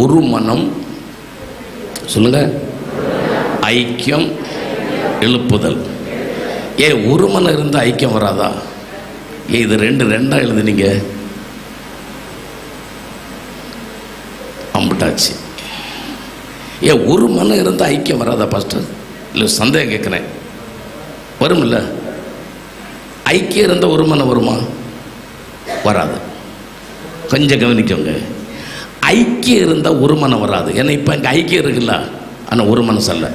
ஒரு மனம், சொல்லுங்க, ஐக்கியம், எழுப்புதல். ஏன் ஒரு மனம் இருந்தால் ஐக்கியம் வராதா? ஏன் இது ரெண்டா எழுதுனீங்க? அம்பிட்டாச்சு. ஏன் ஒரு மனம் இருந்தால் ஐக்கியம் வராதா பாஸ்டர்? இல்லை, சந்தேகம் கேட்குறேன். வரும்ல? ஐக்கியம் இருந்தால் ஒரு மனம் வருமா? வராது. கொஞ்சம் கவனிக்கோங்க. ஐக்கியம் இருந்தால் ஒரு மனம் வராது. ஏன்னா இப்போ இங்கே ஐக்கியம் இருக்குல்ல, ஆனால் ஒரு மனசு அல்ல.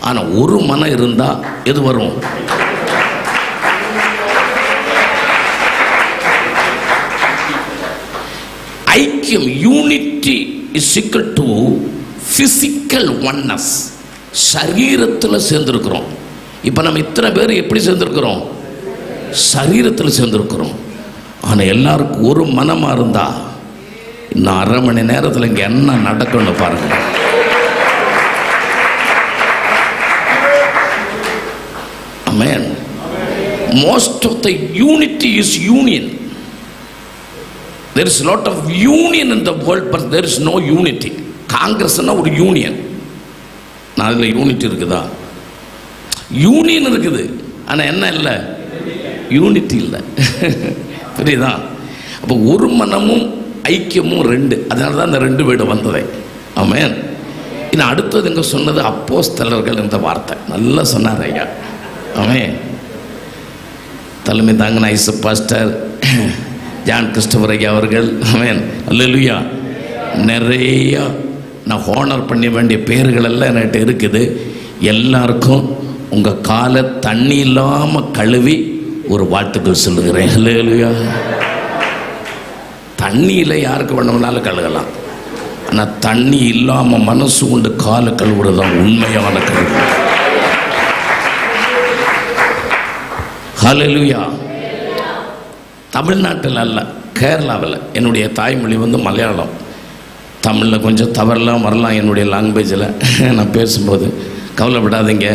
ஆனால் ஒரு மனம் இருந்தால் எது வரும்? ஐக்கியம், unity is equal to physical oneness. சரீரத்தில் சேர்ந்துருக்கிறோம். இப்போ நம்ம இத்தனை பேர் எப்படி சேர்ந்துருக்கிறோம்? சரீரத்தில் சேர்ந்துருக்கிறோம். ஆனால் எல்லாருக்கும் ஒரு மனமாக இருந்தா இன்னும் அரை மணி நேரத்தில் இங்கே என்ன நடக்கும்னு பாருங்க. Amen. Most of the unity is union. There is a lot of union in the world, but there is no unity. காங்கிரஸ்னா ஒரு யூனியன். நான் அதில் யூனிட்டி இருக்குதா? யூனியன் இருக்குது, ஆனால் என்ன இல்லை? யூனிட்டி இல்லை. புரியுதா? அப்போ ஒரு மனமும் ஐக்கியமும் ரெண்டு. அதனால தான் இந்த ரெண்டு வீடு வந்ததே. ஆமென். இன்னும் அடுத்தது இங்கே சொன்னது அப்போஸ்தலர்கள் என்ற வார்த்தை. நல்லா சொன்னார் ஐயா. ஆமென். தலைமை தாங்கின ஐசு பாஸ்டர் ஜான் கிறிஸ்டோபர் ஐயா அவர்கள். ஆமென். அல்லேலூயா. நிறையா நான் ஹோனர் பண்ண வேண்டிய பேர்கள் எல்லாம் என்கிட்ட இருக்குது. எல்லாருக்கும் உங்கள் காலை தண்ணி இல்லாமல் கழுவி ஒரு வாழ்த்துக்கள் சொல்லுகிறேன். அல்லேலூயா. தண்ணியில் யாருக்கு வேணும்னாலும் கழுகலாம், ஆனால் தண்ணி இல்லாமல் மனசு கொண்டு காலை கழுவுறது தான் உண்மையான கழுவு. ஹல்லேலூயா. தமிழ்நாட்டில் அல்ல, கேரளாவில். என்னுடைய தாய்மொழி வந்து மலையாளம். தமிழில் கொஞ்சம் தவறலாம் வரலாம் என்னுடைய லாங்குவேஜில் நான் பேசும்போது. கவலைப்படாதீங்க.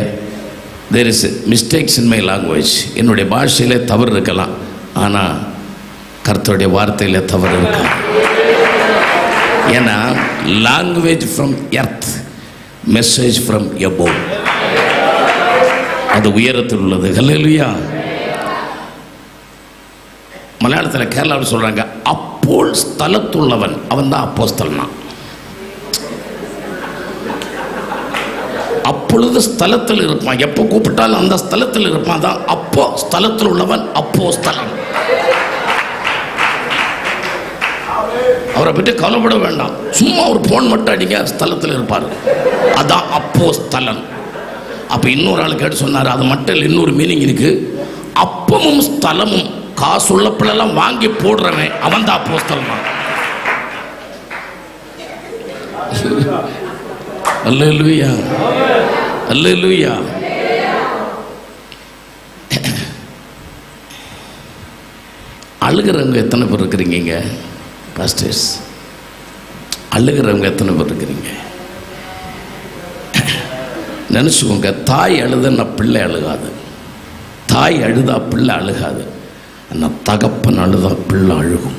There is mistakes in my language. என்னுடைய பாஷையிலே தவறு இருக்கலாம், ஆனால் கர்த்தருடைய வார்த்தையில் தவறு இருக்காது. ஏன்னா language from earth, message from above. அது உயரத்தில் உள்ளது. ஹல்லேலூயா. மலையாளத்தில் கேரளாவில் சொல்கிறாங்க, அப்போல் ஸ்தலத்துள்ளவன் அவன் தான் அப்போஸ்தலனா. அப்பொழுது ஸ்தலத்தில் இருப்பான், எப்போ கூப்பிட்டாலும் அந்த ஸ்தலத்தில் இருப்பான். தான் அப்போ ஸ்தலத்தில் உள்ளவன் அப்போஸ்தலன். அவரை பற்றி கவலைப்பட வேண்டாம். சும்மா ஒரு போன் மட்டும் அடிங்க, ஸ்தலத்தில் இருப்பார். அதான் அப்போஸ்தலன். அப்போ இன்னொரு ஆள் கேட்டு சொன்னார், அது மட்டும் இல்லை, இன்னொரு மீனிங் இருக்கு. அப்பமும் ஸ்தலமும் காசு உள்ள பிள்ளைலாம் வாங்கி போடுறவன் அவன் தான் அப்போஸ்தலன். அல்லேலூயா. அல்லேலூயா. அழுகிறவங்க எத்தனை பேர் இருக்கிறீங்க பாஸ்டர்ஸ்? அழுகிறவங்க எத்தனை பேர் இருக்கிறீங்க? நினச்சிக்கோங்க, தாய் அழுதுன்னா பிள்ளை அழுகாது. தாய் அழுதா பிள்ளை அழுகாது. ஆனால் தகப்பன் அழுதா பிள்ளை அழுகும்.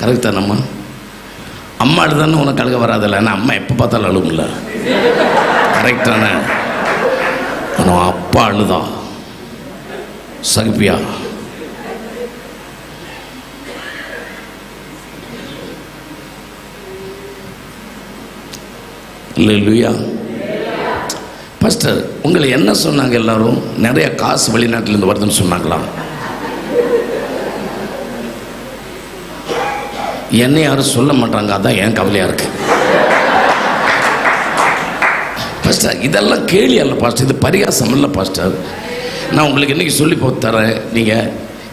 கரெக்டா? நம்ம அம்மா அழுதானே உனக்கு அழுக வராதில்ல. ஏன்னா அம்மா எப்போ பார்த்தாலும் அழுகும்ல. கரெக்டான? ஆனால் அப்பா அழுதா சகிப்பியா? அல்லேலூயா. பாஸ்டர், உங்களை என்ன சொன்னாங்க எல்லாரும்? நிறைய காசு வெளிநாட்டிலேருந்து வருதுன்னு சொன்னாங்களா? என்னை யாரும் சொல்ல மாட்டாங்க. அதான் என் கவலையாக இருக்கு பாஸ்டர். இதெல்லாம் கேலி அல்ல பாஸ்டர், இது பரிகாசம் இல்லை பாஸ்டர். நான் உங்களுக்கு இன்றைக்கி சொல்லி போட்டு தரேன். நீங்கள்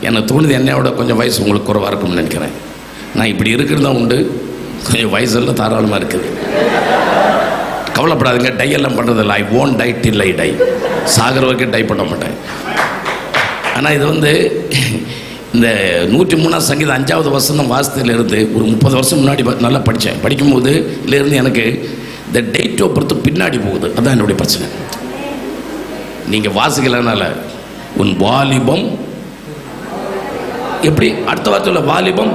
எனக்கு தோணுது என்னையோட கொஞ்சம் வயசு உங்களுக்கு குறைவாக இருக்கும்னு நினைக்கிறேன். நான் இப்படி இருக்கிறது தான் உண்டு, கொஞ்சம் வயசெல்லாம் தாராளமாக இருக்குது. கவலைப்படாதீங்க, டை எல்லாம் பண்ணுறதில்ல. I won't die till I die. சாகிற வரைக்கும் டை பண்ண மாட்டேன். ஆனால் இது வந்து இந்த 103ஆம் சங்கீதம் 5வது வசனம் வாசத்திலிருந்து ஒரு 30 வருஷம் முன்னாடி நல்லா படித்தேன். படிக்கும்போது இதிலேருந்து எனக்கு இந்த டேட் ஆஃப் பர்த் பின்னாடி போகுது. அதுதான் என்னுடைய பிரச்சனை. நீங்கள் வாசிக்கலனால உன் வாலிபம் எப்படி அடுத்த வார்த்தை வாலிபம்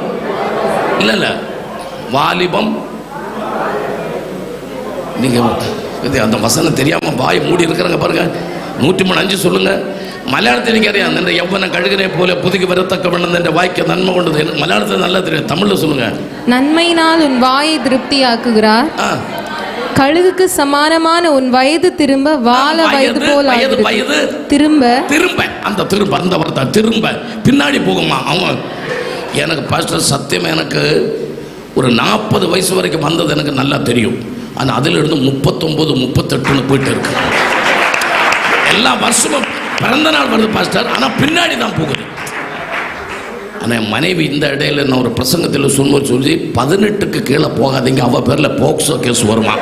இல்ல வாலிபம். நீங்க அந்த வசனம் தெரியாம வாய் மூடி இருக்கிறாங்க பாருங்க. 103:5 சொல்லுங்க. மலையாளத்தில் நீங்க அறியா அந்த எவ்வளவு கழுகனை போல புதுக்கி வரத்தக்க வண்ணம் என்ற வாய்க்கு நன்மை கொண்டது. மலையாளத்தில் நல்லா தெரியும், தமிழ்ல சொல்லுங்க. நன்மையினால் உன் வாயை திருப்தியாக்குகிறார், கழுகுக்கு சமானமான உன் வயது திரும்ப வாழ வயது போல வயது திரும்ப திரும்ப அந்த திரும்ப அந்த வார்த்தை திரும்ப பின்னாடி போகுமா. அவன் எனக்கு பாஸ்டர் சத்தியமா எனக்கு ஒரு 40 வயசு வரைக்கும் வந்தது எனக்கு நல்லா தெரியும். ஆனால் அதிலிருந்து 39 38 போயிட்டு இருக்கு. எல்லா வருஷமும் பிறந்த நாள் வருது பாஸ்டர், ஆனால் பின்னாடி தான் போகுது. ஆனால் என் மனைவி இந்த இடையில நான் ஒரு பிரசங்கத்தில் சொல்லும்போது சொல்லி 18க்கு கீழே போகாதீங்க, அவள் பேரில் போக்சோ கேஸ் வருமா,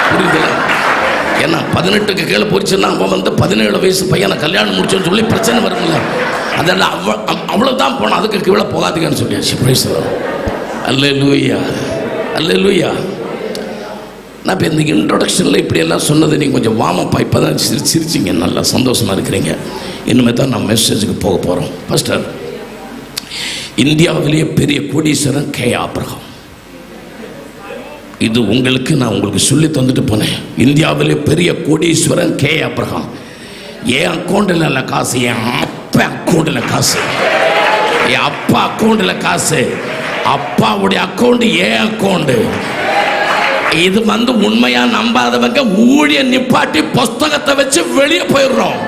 புரியுதுல? ஏன்னா 18க்கு கீழே போயிடுச்சுன்னா அவன் வந்து 17 வயசு பையனை கல்யாணம் முடிச்சோன்னு சொல்லி பிரச்சனை வரும்ல. அதெல்லாம் அவ்வளோதான் போனோம், அதுக்கு கீழே போகாதீங்கன்னு சொல்லியாச்சு. அல்லேலூயா அல்லேலூயா. நான் இப்போ இந்த இன்ட்ரொடக்ஷனில் இப்படியெல்லாம் சொன்னது நீங்கள் கொஞ்சம் வார்மப் இப்போ தான் சிரிச்சிங்க, நல்லா சந்தோஷமாக இருக்கிறீங்க. இனிமேல் தான் நான் மெசேஜுக்கு போக போகிறோம். பாஸ்டர், இந்தியாவிலேயே பெரிய கோடீஸ்வரன் கே ஆபிரகாம். இது உங்களுக்கு நான் உங்களுக்கு சொல்லி தந்துட்டு போனேன். இந்தியாவிலே பெரிய கோடீஸ்வரன் கே ஆபிரகாம். என் அக்கௌண்ட்டில் இல்லை காசு, என் அப்பா அக்கௌண்ட்டில் காசு, என் அப்பா அக்கௌண்ட்டில் காசு, அப்பாவுடைய அக்கௌண்ட் என் அக்கௌண்ட். இது வந்து உண்மையா நம்பாதவங்க ஊழிய நிப்பாட்டி புஸ்தகத்தை வச்சு வெளியே போயிடுறோம்.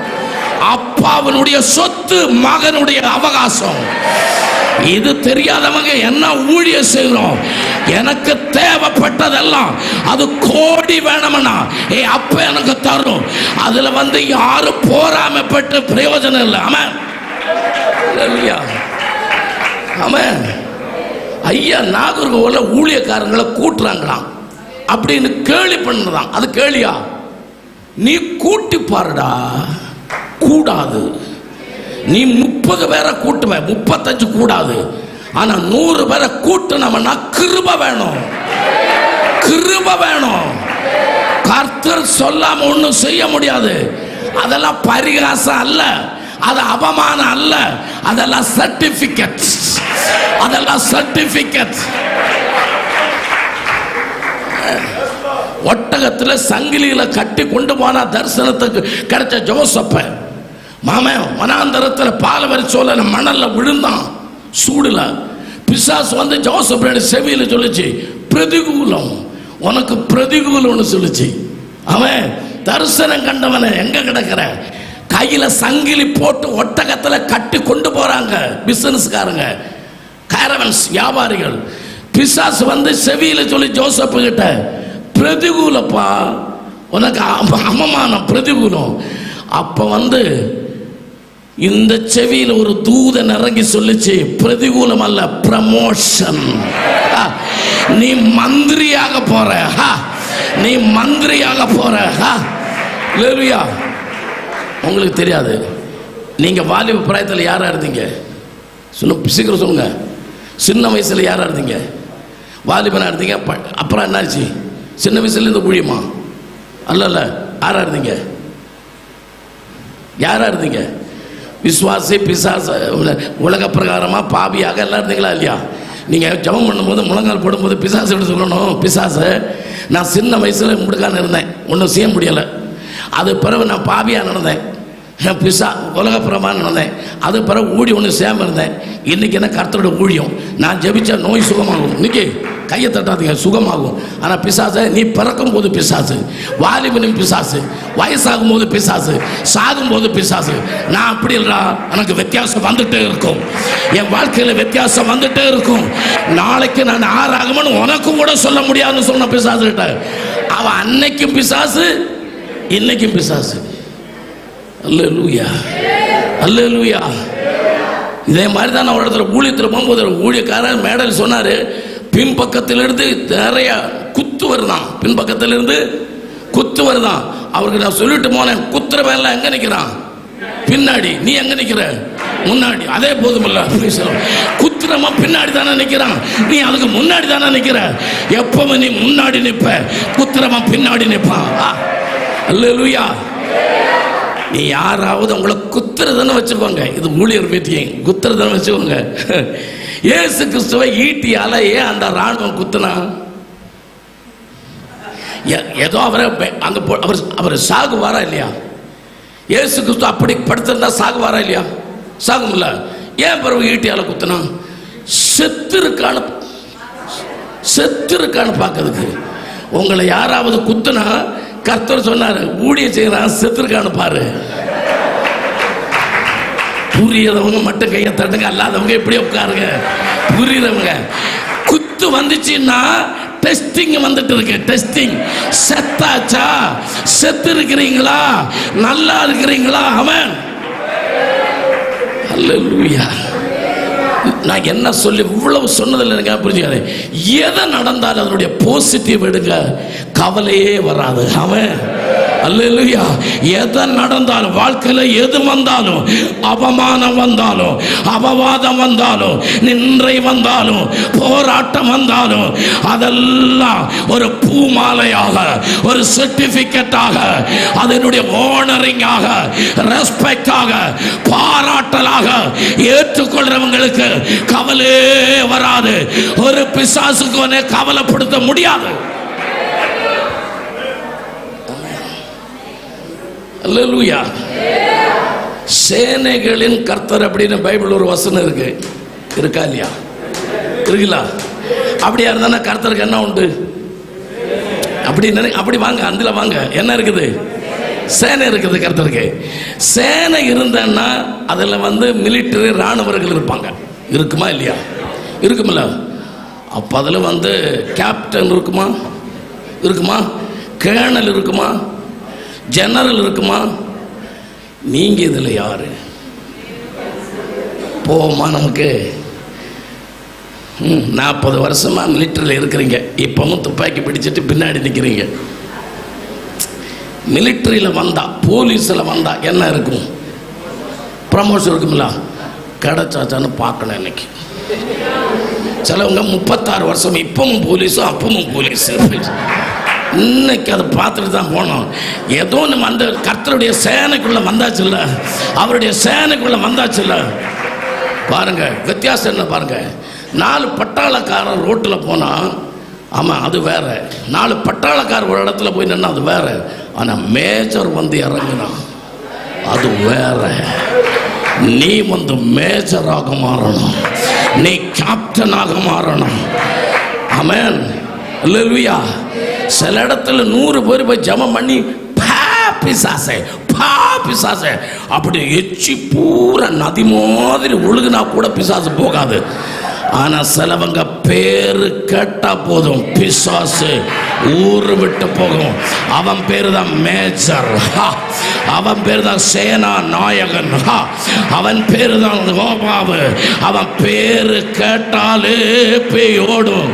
அப்பாவினுடைய சொத்து மகனுடைய அவகாசம். இது தெரியாதவங்க என்ன ஊழிய செய்கிறோம். எனக்கு தேவைப்பட்டதெல்லாம் அது கோடி வேணும்னா அப்ப எனக்கு தரும். அதுல வந்து யாரும் போராமப்பட்டு பிரயோஜனம் இல்லை. ஆமா ஆமா. ஐயா நாகர்கோவில ஊழியக்காரங்களை கூட்டுறாங்களாம் அப்படின்னு கேலி பண்ணதான். அது கேளியா? நீ கூட்டி பாருடா. கூடாது. நீ 30 பேரை கூட்டுவ, 35 கூடாது. ஆனா 100 பேரை கூட்டுனவனா கிருபை வேணும், கிருபை வேணும். கர்த்தர் சொல்லாம ஒண்ணும் செய்ய முடியாது. அதெல்லாம் பரிகாசம் அல்ல, அது அவமானம் அல்ல, அதெல்லாம் சர்டிபிகேட், அதெல்லாம் சர்டிபிகேட். ஒட்டகத்தில் சங்கிலியில கட்டி கொண்டு போனா தரிசனத்துக்கு கிடைச்ச ஜோசப்ப மாமன் வனாந்தரத்தில் பால் வரிச்சோல மணல்ல விழுந்தான் சூடுல. பிசாசு வந்து ஜோசப் செவியில சொல்லிச்சு, பிரதிகூலம், உனக்கு பிரதிகூலம்னு சொல்லிச்சு. அவன் தரிசனம் கண்டவன எங்க கிடக்கிற, கையில சங்கிலி போட்டு ஒட்டகத்தில் கட்டி கொண்டு போறாங்க பிசினஸ்காரங்க, கேரவன்ஸ் வியாபாரிகள். பிசாசு வந்து செவியில சொல்லி ஜோசப் கிட்ட, பிரதிகூலப்பா, உனக்கு அவமானம், பிரதிகூலம். அப்ப வந்து இந்த செவியில் ஒரு தூதன் இறங்கி சொல்லிச்சு, பிரதிகூலம் அல்ல, ப்ரமோஷன். நீ மந்திரியாக போற, நீ மந்திரியாக போற. ஹல்லேலூயா. உங்களுக்கு தெரியாது, நீங்க வாலிப பிராயத்தில் யாரா இருந்தீங்க? சொல்லுங்க, சீக்கிரம் சொல்லுங்க. சின்ன வயசுல யாரா இருந்தீங்க? வாலிபனா இருந்தீங்க. அப்புறம் என்னாச்சு? சின்ன வயசுல இருந்து ஊழியமா? அல்ல, யாரா இருந்தீங்க? யாரா இருந்தீங்க? விசுவாசி, பிசாச, உலக பிரகாரமா பாவியாக எல்லாம் இருந்தீங்களா இல்லையா? நீங்க ஜெபம் பண்ணும்போது முழங்கால் போடும்போது பிசாசு எப்படி சொல்லணும்? பிசாசு, நான் சின்ன வயசுல முடுக்கான்னு இருந்தேன், ஒன்றும் செய்ய முடியலை. அது பிறகு நான் பாவியா நடந்தேன், பிசா உலகப்புறமாக நடந்தேன். அது பிறகு ஊழி ஒன்று சேம இருந்தேன். இன்னைக்கு என்ன கர்த்தரோட ஊழியம். நான் ஜெபிச்சா நோய் சுகமாகும். இன்னைக்கு கையை தட்டாதீங்க, சுகமாகும். ஆனால் பிசாசு, நீ பிறக்கும் போது பிசாசு, வாலிபனும் பிசாசு, வயசாகும் போது பிசாசு, சாகும் போது பிசாசு. நான் அப்படி இல்லைடா, எனக்கு வித்தியாசம் வந்துட்டே இருக்கும். என் வாழ்க்கையில் வித்தியாசம் வந்துட்டே இருக்கும். நாளைக்கு நான் ஆறாகும்னு உனக்கும் கூட சொல்ல முடியாதுன்னு சொன்ன பிசாசு கிட்ட. அவன் அன்னைக்கும் பிசாசு, இன்னைக்கும் பிசாசு. அல்லேலூயா அல்லேலூயா. இதே மாதிரி தான் நான் ஒரு இடத்துல ஊழியத்தில் போகும்போது ஊழியக்காரன் மேடல் சொன்னார், பின்பக்கத்திலிருந்து நிறைய குத்து வருதான், பின்பக்கத்திலிருந்து குத்து வருதான். அவருக்கு நான் சொல்லிட்டு போனேன், குத்துற வேலை எங்க நிற்கிறான்? பின்னாடி. நீ எங்க நிற்கிற? முன்னாடி. அதே போதுமில்ல, குத்துறமா பின்னாடி தானே நிற்கிறான், நீ அதுக்கு முன்னாடி தானே நிற்கிற. எப்பவும் நீ முன்னாடி நிற்ப, குத்துறமா பின்னாடி நிற்பான். அல்லேலூயா. நீ யாராவது உங்களை குத்துற குத்துறதுன்னு வச்சுக்கோங்க, இது ஊழியர் மீட்டிங், குத்துறதுன்னு வச்சுக்கோங்க. இயேசு கிறிஸ்துவை ஈட்டியால ஏன் அந்த ராணுவம் குத்துனா? ஏதோ அவரை அந்த அவர் சாகுவாரா இல்லையா? இயேசு கிறிஸ்து அப்படி படுத்திருந்தா சாகுவாரா இல்லையா? சாகும்ல. ஏன் பிறகு ஈட்டியால குத்துனா? செத்துருக்கான்னு பார்க்கறதுக்கு. உங்களை யாராவது குத்துனா கர்த்தர் சொன்னாரு, ஊழிய செய்யறான் செத்துருக்கான்னு பாரு. புரியறவங்க மட்டும் கையை தட்டுங்க, அல்லாதவங்க எப்படி உட்காருங்க. புரியுறவங்க குத்து வந்துச்சுன்னா டெஸ்டிங் வந்துட்டு இருக்கு. டெஸ்டிங். செத்தாச்சா? செத்து இருக்கிறீங்களா? நல்லா இருக்கிறீங்களா? ஆமென். அல்லேலூயா. நான் என்ன சொல்லி இவ்வளவு சொன்னதில்லை, எனக்கு புரிஞ்சுக்காது. எதை நடந்தாலும் அதனுடைய பாசிட்டிவ் எடுங்க, கவலையே வராது. ஆமென். அல்லேலூயா. எதை நடந்தாலும் வாழ்க்கையில் எது வந்தாலும், அவமானம் வந்தாலும், அபவாதம் வந்தாலும், நின்றை வந்தாலும், போராட்டம் வந்தாலும், அதெல்லாம் ஒரு பூமாலையாக, ஒரு சர்டிபிகேட்டாக, அதனுடைய ஓனரிங்காக, ரெஸ்பெக்டாக, பாராட்டலாக ஏற்றுக்கொள்றவங்களுக்கு கவலையே வராது. ஒரு பிசாசுக்கு கவலைப்படுத்த முடியாது. அல்லேலூயா. சேனைகளின் கர்த்தர் அப்படின்னு பைபிள் ஒரு வசனம் இருக்கு. இருக்கா இல்லையா? இருக்குல்ல? அப்படியா இருந்தா கர்த்தருக்கு என்ன உண்டு? அப்படி வாங்க, அதுல வாங்க. என்ன இருக்குது? சேனை இருக்குது கர்த்தருக்கு. சேனை இருந்தன்னா அதுல மிலிட்டரி ராணுவர்கள் இருப்பாங்க. இருக்குமா இல்லையா? இருக்குமில்ல? அப்ப அதுல கேப்டன் இருக்குமா? இருக்குமா? கேர்னல் இருக்குமா? ஜெனரல் இருக்குமா? நீங்க இதுல யாரு? போமா நமக்கு 40 வருஷமா மிலிட்டரியில் இருக்கிறீங்க, இப்பவும் துப்பாக்கி பிடிச்சிட்டு பின்னாடி நிற்கிறீங்க. மிலிட்டரியில் வந்தா, போலீஸில் வந்தா என்ன இருக்கும்? ப்ரமோஷன் இருக்குங்களா? கிடைச்சாச்சான்னு பார்க்கணும். இன்னைக்கு சிலவங்க 36 வருஷம் இப்பவும் போலீஸும் அப்பவும் போலீஸ். இன்னைக்கு அதை பார்த்துட்டு தான் போனோம். ஏதோ நம்ம அந்த கர்த்தருடைய சேனைக்குள்ள வந்தாச்சு இல்ல, அவருடைய சேனைக்குள்ள வந்தாச்சு இல்ல. பாருங்க வித்தியாசம் என்ன பாருங்க. 4 பட்டாளக்காரர் ரோட்டில் போனா ஆமா அது வேற, 4 பட்டாளக்காரர் ஒரு இடத்துல போய் நின்னா அது வேற. ஆனா மேஜர் இறங்குனா அது வேற. நீ மேஜராக மாறணும், நீ கேப்டனாக மாறணும். ஆமென். அல்லேலூயா. சில இடத்துல 100 பேர் போய் ஜெபம் பண்ணி பிசாசே பிசாசே அப்படி எச்சி பூரா நதி மாதிரி ஒழுகுனா கூட பிசாசு போகாது. ஆனா சிலவங்க பேரு கேட்டா போதும் பிசாசு ஊரு விட்டு போகும். அவன் பேரு தான் மேஜர், அவன் பேரு தான் சேனா நாயகன், அவன் பேரு தான் கோபாவு. அவன் பேரு கேட்டாலே பேயோடும்.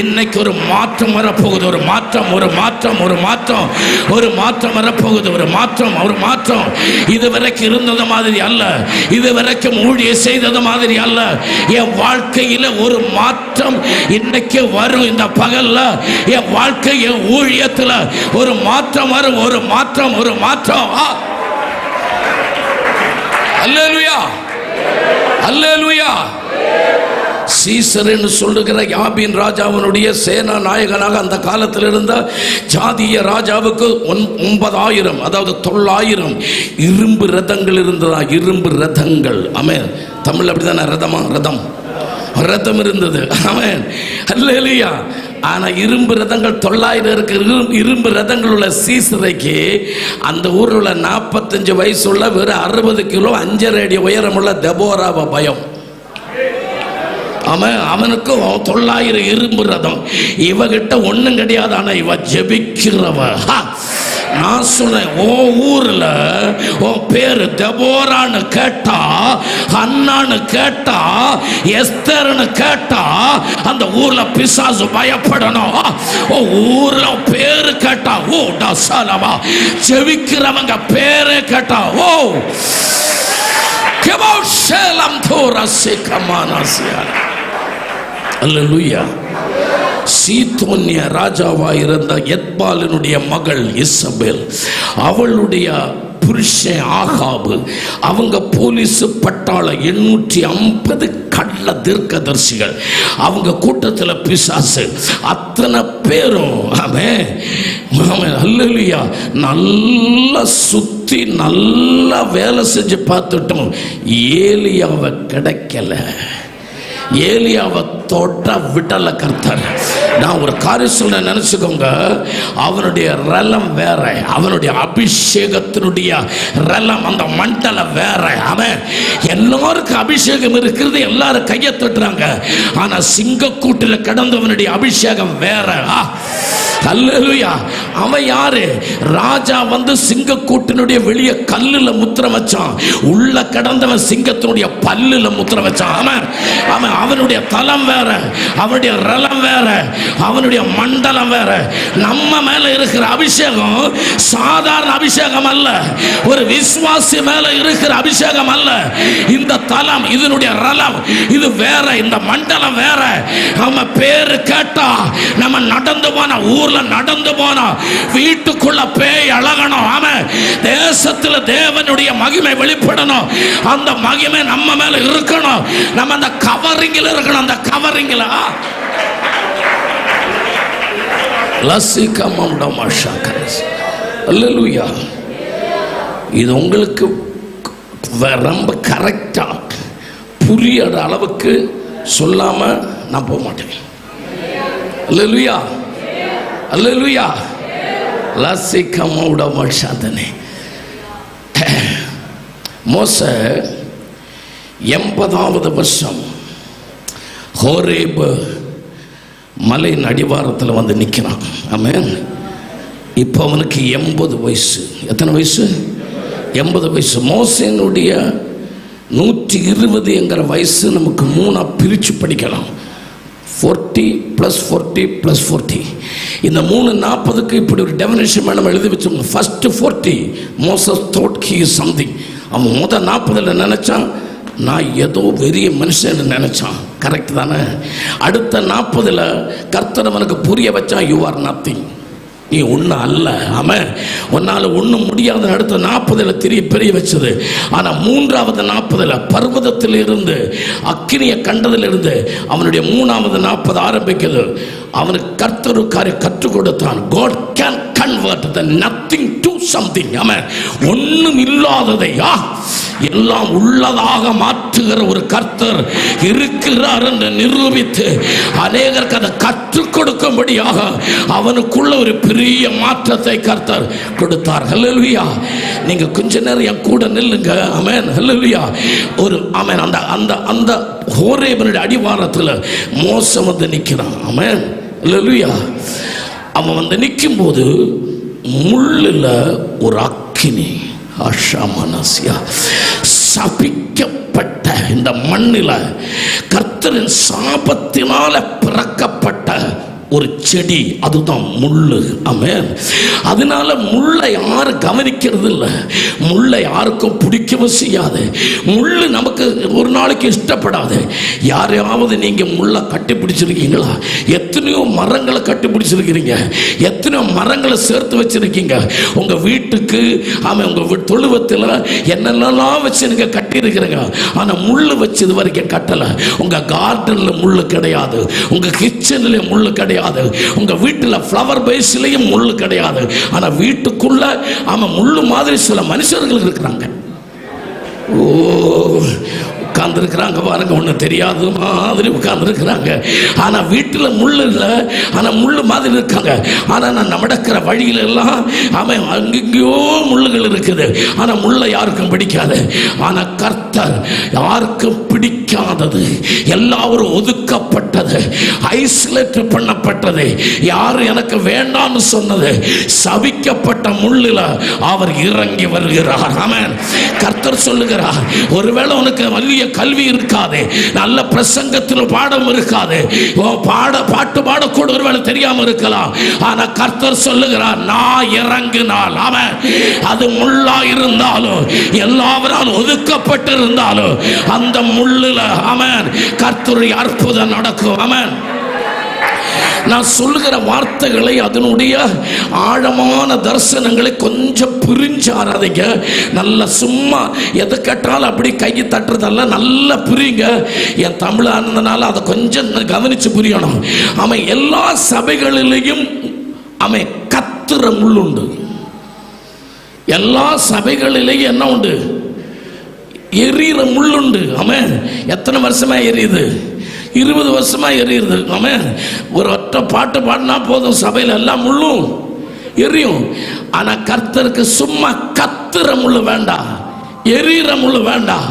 இன்னைக்கு ஒரு மாற்றம் வரப்போகுது. ஒரு மாற்றம் வரப்போகுது. ஒரு மாற்றம். இதுவரைக்கும் இருந்தது மாதிரி அல்ல, இதுவரைக்கும் ஊழியம் செய்தது மாதிரி அல்ல. என் வாழ்க்கையில ஒரு மாற்றம் இன்னைக்கு வரும். இந்த பகல்ல என் வாழ்க்கை, என் ஊழியத்தில் ஒரு மாற்றம் வரும். ஒரு மாற்றம். அல்லேலூயா. அல்லேலூயா. சீசர் என்று சொல்லுகிற யாபீன் ராஜாவினுடைய சேனா நாயகனாக அந்த காலத்தில் இருந்த ஜாதிய ராஜாவுக்கு 9,000 அதாவது 900 இரும்பு ரதங்கள் இருந்ததா. இரும்பு ரதங்கள். ஆமென். தமிழ் அப்படிதானே? ரதம் இருந்தது. ஆமென். அல்லேலூயா. ஆனா இரும்பு ரதங்கள் 900 இருக்கு. இரும்பு ரதங்கள் உள்ள சீசரைக்கு அந்த ஊரில் உள்ள 45 வயசுள்ள வெறும் 60 கிலோ 5.5 அடி உயரமுள்ள தெபோராவை பயம். அவனுக்கு 900 இரும்பு ரதம். இவகிட்ட ஒண்ணும் கிடையாது. ஆனா இவ ஜெபிக்கிறவ. நான் சொல்றேன், ஓ ஊர்ல உன் பேரு தெபோரான்னு கேட்டா, அண்ணான்னு கேட்டா, எஸ்தர்னு கேட்டா அந்த ஊர்ல பிசாசு பயப்படணும். ஊர்ல பேரு கேட்டா ஓ டசலவா, ஜெபிக்கிறவங்க பேரே கேட்டா ஓ அல்லேலூயா. சீதோனிய ராஜாவாயிருந்த எத்பாலினுடைய மகள் இசபேல், அவளுடைய புருஷன் ஆகாபு, அவங்க போலீஸ் பட்டாளம் 850 கள்ள தீர்க்கதரிசிகள், அவங்க கூட்டத்தில் பிசாசு, அத்தனை பேரும் அல்லேலூயா நல்லா சுத்தி நல்லா வேலை செஞ்சு பார்த்துட்டோம். ஏலியாவை கிடைக்கல. ஏலியாவை தொட்ட விடல கர்த்தர். நான் ஒரு காரியம் சொல்ல நினைச்சுக்கோங்க, அவனுடைய ரலம் வேற, அவனுடைய அபிஷேகத்தினுடைய ரலம், அந்த மண்டலம் வேற. அவன் எல்லாருக்கும் அபிஷேகம் இருக்கிறது, எல்லாரும் கையை தட்டுறாங்க. ஆனா சிங்கக்கூட்டில் கிடந்தவனுடைய அபிஷேகம் வேற. அல்லேலூயா. அவன் யாரு? ராஜா வந்து சிங்கக்கூட்டினுடைய வெளியே கல்லுல முத்திரம் வச்சான், உள்ள கிடந்தவன் சிங்கத்தினுடைய பல்லுல முத்திரம் வச்சான். அவன் அவனுடைய தலம் வேற, அவனுடைய ரலம் வேற, அவனுடைய மண்டலம் வேற. நம்ம மேல இருக்கிற அபிஷேகம் சாதாரண அபிஷேகம் அல்ல, ஒரு விசுவாசி மேல இருக்கிற அபிஷேகம் அல்ல. இந்த தலம், இதனுடைய ரலம் இது வேற, இந்த மண்டலம் வேற. நம்ம பேரு கேட்டா, நம்ம நடந்து போன ஊர்ல நடந்து போனா, வீட்டுக்குள்ள பேய் அழகணும். ஆமென். தேசத்துல தேவனுடைய மகிமை வெளிப்படணும். அந்த மகிமை நம்ம மேல இருக்கணும். நம்ம அந்த கவரிங்ல இருக்கணும். அந்த கவரிங்ல அல்லேலூயா. இது உங்களுக்கு ரொம்ப கரெக்டா புரியாத அளவுக்கு சொல்லாம நான் போக மாட்டேன். அல்லேலூயா, அல்லேலூயா. மோசே 80வது வருஷம் ஹோரேப் மலையின் அடிவாரத்தில் வந்து நிற்கிறான். ஆமென். இப்போ அவனுக்கு 80 வயசு. எத்தனை வயசு? 80 வயசு. மோசேனுடைய 120 என்கிற வயசு நமக்கு 3 பிரித்து படிக்கலாம். 40 + 40 + 40. இந்த 340க்கு இப்படி ஒரு டெஃபினேஷன் நம்ம எழுதி வச்சோம். First 40 Moses thought he is something. அவன் 40ல் நினைச்சான், நான் ஏதோ பெரிய மனுஷன் நினைச்சான். கரெக்ட் தானே? அடுத்த 40ல் கர்த்தர் அவனுக்கு புரிய வச்சான், யூ ஆர் நத்திங், நீ ஒன்றும் அல்ல. ஆமாம், உன்னால் ஒன்றும் முடியாத. அடுத்த 40ல் தெரிய வச்சது. ஆனால் 3வது 40ல் பர்வதத்தில் இருந்து அக்கினியை கண்டதிலிருந்து அவனுடைய 3வது 40 ஆரம்பிக்குது. அவனுக்கு கர்த்தர் காரியம் கற்றுக் கொடுத்தான். God can convert the nothing to something. ஆமாம், ஒன்றும் இல்லாததை எல்லாம் உள்ளதாக மாற்றுகிற ஒரு கர்த்தர் இருக்கிறார் என்று நிரூபித்து அநேகருக்கு அதை கற்றுக் கொடுக்கும்படியாக அவனுக்குள்ள ஒரு பெரிய மாற்றத்தை கர்த்தர் கொடுத்தார். ஹல்லேலூயா. நீங்க கொஞ்ச நேரம் என் கூட நில்லுங்க. ஆமென். ஹல்லேலூயா. ஒரு ஆமென். அந்த அந்த அந்த ஹோரேபினுடைய அடிவாரத்தில் மோசே வந்து நிற்கிறான். ஆமென். ஹல்லேலூயா. அவன் வந்து நிற்கும் போது முள்ளுல ஒரு அக்கினி, சபிக்கப்பட்ட இந்த மண்ணில கர்த்தரின் சாபத்தினால பிறக்கப்பட்ட ஒரு செடி, அதுதான் முள்ளு. ஆமென். அதனால முள்ளை யாரும் கவனிக்கிறது இல்லை, முள்ளை யாருக்கும் பிடிக்கவும் செய்யாது, முள்ளு நமக்கு ஒரு நாளைக்கு இஷ்டப்படாது. யாரையாவது நீங்க முள்ளை கட்டி பிடிச்சிருக்கீங்களா? எத்தனையோ மரங்களை கட்டி பிடிச்சிருக்கிறீங்க, எத்தனையோ மரங்களை சேர்த்து வச்சிருக்கீங்க உங்க வீட்டுக்கு. ஆமாம், உங்க தொழுவத்தில் என்னென்னலாம் வச்சு நீங்க கட்டி இருக்கிறீங்க. ஆனா முள்ளு வச்சு இது வரைக்கும் கட்டல. உங்க கார்டன்ல முள்ளு கிடையாது, உங்க கிச்சன்ல முள்ளு கிடையாது, உங்க வீட்டுல ஃப்ளவர் பேஸ்லயும் முள்ளு கிடையாது. ஆனா வீட்டுக்குள்ள முள்ளு மாதிரி சில மனுஷர்கள் இருக்கிறாங்க. ஓ, உட்கார்ந்துருக்கிறாங்க பாருங்க, ஒன்றும் தெரியாது மாதிரி உட்கார்ந்துருக்கிறாங்க. ஆனால் வீட்டில் முள் இல்லை, ஆனால் முள் மாதிரி இருக்காங்க. ஆனால் நான் நடக்கிற வழியில எல்லாம் அவன் அங்கெங்கேயோ முள்ளுகள் இருக்குது. ஆனால் முள்ளை யாருக்கும் பிடிக்காது. ஆனால் கர்த்தர் யாருக்கும் பிடிக்காதது, எல்லாரும் ஒதுக்கப்பட்டது, ஐசோலேட் பண்ணப்பட்டது, யாரும் எனக்கு வேண்டாம்னு சொன்னது, சபிக்கப்பட்ட முள்ளில் அவர் இறங்கி வருகிறார். ஆமென். கர்த்தர் சொல்லுகிறார், ஒருவேளை உனக்கு வலிய கல்வி இருக்காது, நல்ல பிரசங்கத்தில் பாடம் இருக்காது, பாட்டு பாடக்கூட ஒருவேளை தெரியாம இருக்கலாம். ஆனா கர்த்தர் சொல்லுகிறார், நான் இறங்கினால், அவன் அது முள்ளா இருந்தாலும் எல்லாவரால் ஒதுக்கப்பட்டு இருந்தாலும் அந்த முள்ளுல அவன் கர்த்தருடைய அற்புதம் நடக்கும். அவன் நான் சொல்லுகிற வார்த்தைகளை அதனுடைய ஆழமான தரிசனங்களை கொஞ்சம் புரிஞ்சு ஆராதிங்க. நல்ல சும்மா எதை கேட்டாலும் அப்படி கையை தட்டுறதல்ல, நல்லா புரியுங்க. என் தமிழ் ஆனதுனால அதை கொஞ்சம் கவனிச்சு புரியணும். அவன் எல்லா சபைகளிலையும் அவன் கத்துற முள்ளுண்டு. எல்லா சபைகளிலையும் என்ன உண்டு? எரியிற முள்ளுண்டு. அவன் எத்தனை வருஷமா எரியுது? 20 வருஷமா எரியுது. அவன் ஒரு ஒற்ற பாட்டு பாடினா போதும், சபையில் எல்லாம் முள்ளும் எரியும். ஆனா கர்த்தருக்கு சும்மா கத்துற முள்ளு வேண்டாம், எரியிற முள்ளு வேண்டாம்.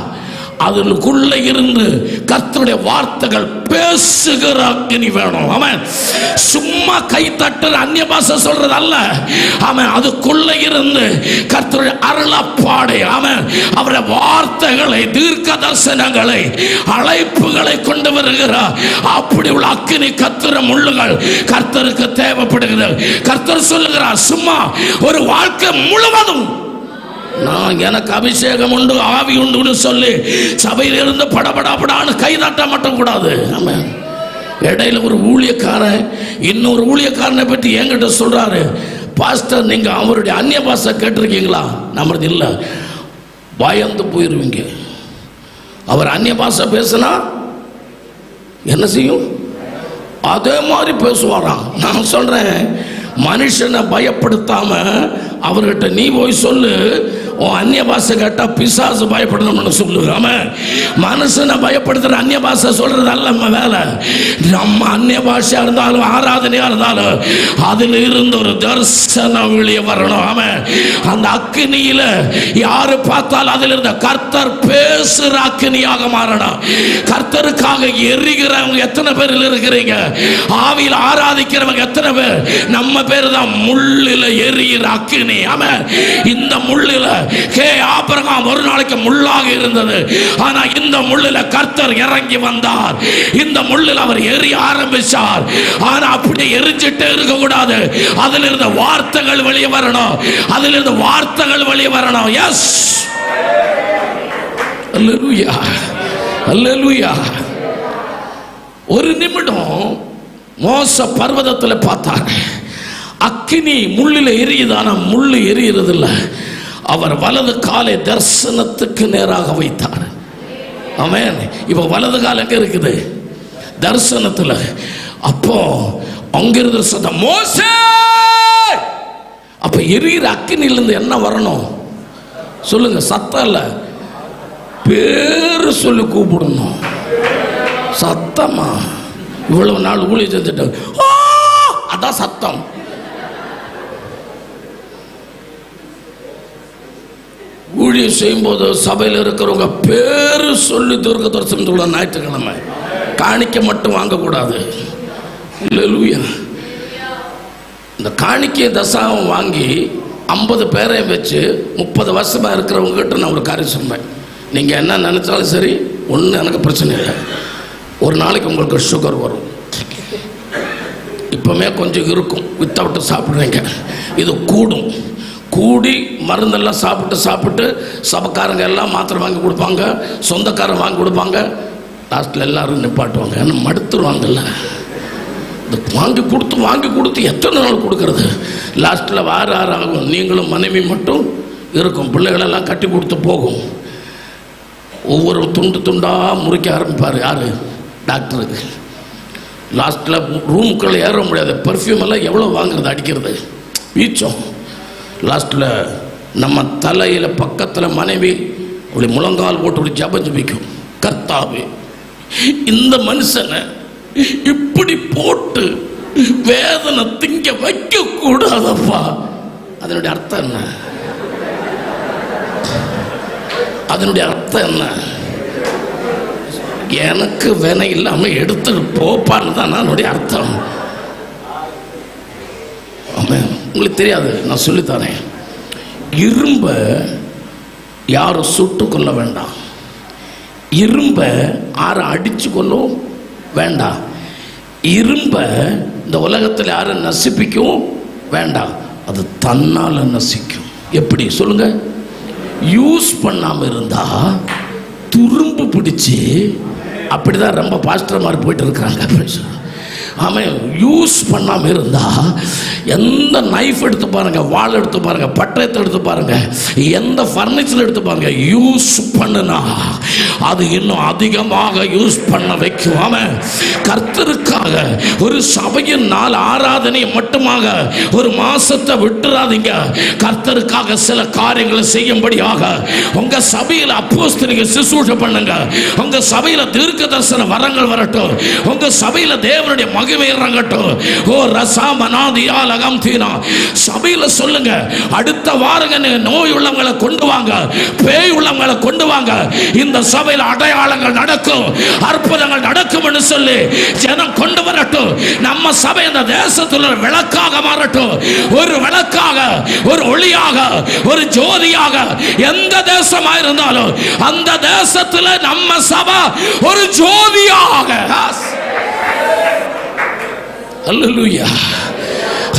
அதுக்குள்ள இருந்து கர்த்தருடைய வார்த்தைகள் பேசுகிற அக்கினி வேணும். அவன் சும்மா கை தட்டுற அந்நிய பாஷை சொல்றது அல்ல. அவன் அதுக்குள்ள இருந்து கர்த்தருடைய அருளப்பாடை, அவன் அவருடைய வார்த்தைகளை, தீர்க்க தரிசனங்களை, அழைப்புகளை கொண்டு வருகிறார். அப்படி உள்ள அக்கினி கத்துற முள்ளுகள் கர்த்தருக்கு தேவைப்படுகிறது. கர்த்தர் சொல்லுகிறார், சும்மா ஒரு வாழ்க்கை முழுவதும் நான் எனக்கு அபிஷேகம் உண்டு, ஆவி உண்டு சொல்லி சபையில் இருந்து படபடான்னு கைதாட்ட மட்டும் கூடாது. ஆமாம். இடையில ஒரு ஊழியக்காரன் இன்னொரு ஊழியக்காரனை பற்றி என்கிட்ட சொல்றாரு, பாஸ்டர் நீங்க அவருடைய அந்நிய பாஷை கேட்டிருக்கீங்களா? நம்மளது இல்லை, பயந்து போயிருவீங்க. அவர் அந்நிய பாஷை பேசினா என்ன செய்யும்? அதே மாதிரி பேசுவாராம். நான் சொல்றேன், மனுஷனை பயப்படுத்தாம அவர்கிட்ட நீ போய் சொல்லு, உன் அந்நிய பாஷை கேட்டா பிசாசு பயப்படணும்னு சொல்லுவாம. மனுஷனை பயப்படுத்துற அந்நிய பாஷை சொல்றது அல்ல நம்ம வேலை. நம்ம அந்நிய பாஷையா இருந்தாலும் ஆராதனையா இருந்தாலும் அதுல இருந்து ஒரு தரிசனம் வெளியே வரணும். அவன் அந்த அக்கினியில யாரு பார்த்தாலும் அதுல இருந்த கர்த்தர் பேசுற அக்கினியாக மாறணும். கர்த்தருக்காக எரிகிறவங்க எத்தனை பேர் இருக்கிறீங்க? ஆவியில் ஆராதிக்கிறவங்க எத்தனை பேர்? நம்ம பேர் தான் முள்ளில எரிகிற அக்கினி. அவன் இந்த முள்ளில ஆபிரகாம் ஒரு நாளைக்கு முள்ளாக இருந்தது. ஆனா இந்த முள்ளில கர்த்தர் இறங்கி வந்தார். இந்த முள்ளில் அவர் எரிய ஆரம்பிச்சார். ஆனா அப்படி எரிஞ்சிட்டே இருக்க கூடாது. அதில் இருந்த வார்த்தைகள் வெளியே வரணும். அதில் இருந்த வார்த்தைகள் வெளியே வரணும். எஸ், அல்லேலூயா, அல்லேலூயா. ஒரு நிமிடம் மோச பர்வதத்தில் பார்த்தார். அக்கினி முள்ளில் எரியுது, ஆனா முள்ளு எரிகிறது இல்லை. அவர் வலது காலை தரிசனத்துக்கு நேராக வைத்தார். ஆமென். இப்ப வலது கால் எங்க இருக்குது? தரிசனத்துல. அப்போ அங்கிருந்து சத்தம், மோசே. அப்ப எரிகிற அக்கினிலிருந்து என்ன வரணும் சொல்லுங்க? சத்தம் இல்ல, பேரு சொல்லி கூப்பிடணும். சத்தமா? இவ்வளவு நாள் ஊழிய செஞ்சுட்டு அதான் சத்தம். ஊழியம் செய்யும் போது சபையில் இருக்கிறவங்க பேரு சொல்லி தீர்க்க தரிசனம் சொல்ல. ஞாயிற்றுக்கிழமை காணிக்க மட்டும் வாங்கக்கூடாது. அல்லேலூயா. இந்த காணிக்கை தசாவும் வாங்கி 50 பேரை வச்சு 30 வருஷமா இருக்கிறவங்க கிட்ட நான் ஒரு காரியம் சொன்னேன். நீங்க என்ன நினைச்சாலும் சரி, ஒன்றும் எனக்கு பிரச்சனை இல்லை. ஒரு நாளைக்கு உங்களுக்கு சுகர் வரும், இப்பவுமே கொஞ்சம் இருக்கும், வித்தவுட்டு சாப்பிட்றீங்க, இது கூடும். கூடி மருந்தெல்லாம் சாப்பிட்டு சபக்காரங்க எல்லாம் மாத்திரை வாங்கி கொடுப்பாங்க, சொந்தக்காரங்க வாங்கி கொடுப்பாங்க. லாஸ்ட்டில் எல்லாரும் நிப்பாட்டுவாங்க, ஏன்னா மடுத்துருவாங்கல்ல. இந்த வாங்கி கொடுத்து எத்தனை நாள் கொடுக்கறது? லாஸ்ட்டில் வார ஆகும். நீங்களும் மனைவி மட்டும் இருக்கும், பிள்ளைகளெல்லாம் கட்டி கொடுத்து போகும். ஒவ்வொரு துண்டாக முறிக்க ஆரம்பிப்பார். யார்? டாக்டருக்கு. லாஸ்ட்டில் ரூமுக்குள்ளே ஏற முடியாது. பர்ஃப்யூம் எல்லாம் எவ்வளோ வாங்குறது, அடிக்கிறது, பீச்சம். லாஸ்ட்டில் நம்ம தலையில் பக்கத்தில் மனைவி அப்படி முழங்கால் போட்டு அப்படி ஜபம் ஜபிக்கும். கர்த்தாவே, இந்த மனுஷனை இப்படி போட்டு வேதனை திங்க வைக்க கூடாதப்பா. அதனுடைய அர்த்தம் என்ன? அதனுடைய அர்த்தம் என்ன? எனக்கு வேணை இல்லாமல் எடுத்துட்டு போப்பான்னு தான் அதனுடைய அர்த்தம். உங்களுக்கு தெரியாது, நான் சொல்லித்தரேன். இரும்ப யாரும் சுட்டு கொள்ள வேண்டாம், இரும்ப யாரும் அடிச்சு கொள்ளவும் வேண்டாம், இரும்ப இந்த உலகத்தில் யாரும் நசிப்பிக்கவும் வேண்டாம். அது தன்னால் நசிக்கும். எப்படி சொல்லுங்க? யூஸ் பண்ணாமல் இருந்தா துரும்பு பிடிச்சி அப்படிதான் ரொம்ப பாஸ்டர் மாதிரி போயிட்டு இருக்கிறாங்க. அவன் யூஸ் பண்ணாமல் இருந்தா, எந்த நைஃப் எடுத்து பாருங்க, வாள் எடுத்து பாருங்க, பட்டயத்தை எடுத்து பாருங்க, எந்த ஃபர்னிச்சர் எடுத்து பாருங்க, யூஸ் பண்ணுனா அது இன்னும் அதிகமாக யூஸ் பண்ண வைக்கும். அவன் கர்த்தருக்காக ஒரு சபையின் நாள் ஆராதனை மட்டுமாக ஒரு மாசத்தை விட்டுறாதீங்க. கர்த்தருக்காக சில காரியங்களை செய்யும்படியாக உங்க சபையில் அப்போஸ்தலிக சுசூஷ பண்ணுங்க. உங்க சபையில தீர்க்க தரிசன வரங்கள் வரட்டும். உங்க சபையில தேவனுடைய மகிமை இறங்கட்டும். ஓ ரசாமனாதியாலகம் தீனா சபையில சொல்லுங்க, அடுத்த வாரங்க நோய் உள்ளவங்களை கொண்டு வாங்க, பேய் உள்ளவங்களை கொண்டு வாங்க, இந்த சபையில் அடையாளங்கள் நடக்கும், அற்புதங்கள் நடக்கும் என்று சொல்லி ஜனம் கொண்டு வரட்டும். நம்ம சபை இந்த தேசத்தில் விளக்காக மாறட்டும். ஒரு விளக்காக, ஒரு ஒளியாக, ஒரு ஜோதியாக. எந்த தேசமா இருந்தாலும் அந்த தேசத்தில் நம்ம சபை ஒரு ஜோதியாக. அல்லேலூயா,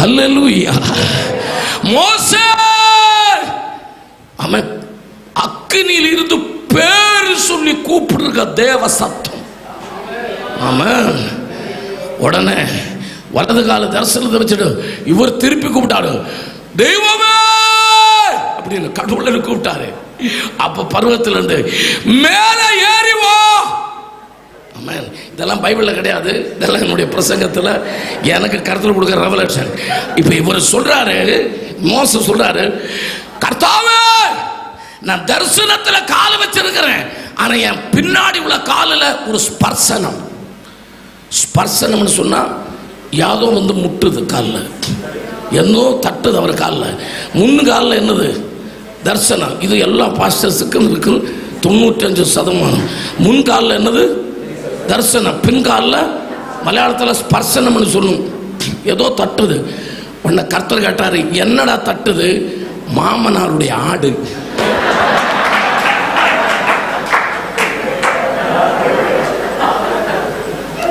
அல்லேலூயா. மோசே அவன் அக்கினியில் இருந்து பேர் சொல்லி கூப்பிடுற தேவ சத்தம். ஆமென். உடனே வலது கால தரிசனத்தை வச்சுட்டு இவர் திருப்பி கூப்பிட்டாரு, தெய்வமே அப்படின்னு கடவுளை கூப்பிட்டாரு. அப்ப பர்வத்துல இருந்து மேலே ஏறி வா. ஆமென். இதெல்லாம் பைபிள்ல கிடையாது, இதெல்லாம் என்னுடைய பிரசங்கத்தில் எனக்கு கருத்தில் கொடுக்குற ரெவலேஷன். இப்ப இவர் சொல்றாரு, மோசே சொல்றாரு, கர்த்தாவே நான் தரிசனத்தில் கால வச்சிருக்கிறேன், ஆனா என் பின்னாடி உள்ள காலில் ஒரு ஸ்பர்சனம். ஸ்பர்சனம்னு சொன்னா யாதோ வந்து முட்டுது காலில், என்னோ தட்டுது அவர் காலில். முன்னு காலில் என்னது? தரிசனம். இது எல்லா பாஸ்டர்ஸுக்கும் இருக்கு 95%. முன்காலில் என்னது? தரிசனம். பின்காலில் மலையாளத்தில் ஸ்பர்சனம்னு சொல்லும். ஏதோ தட்டுது. உன்னை கர்த்தர் கேட்டாரு, என்னடா தட்டுது? மாமனாருடைய ஆடு.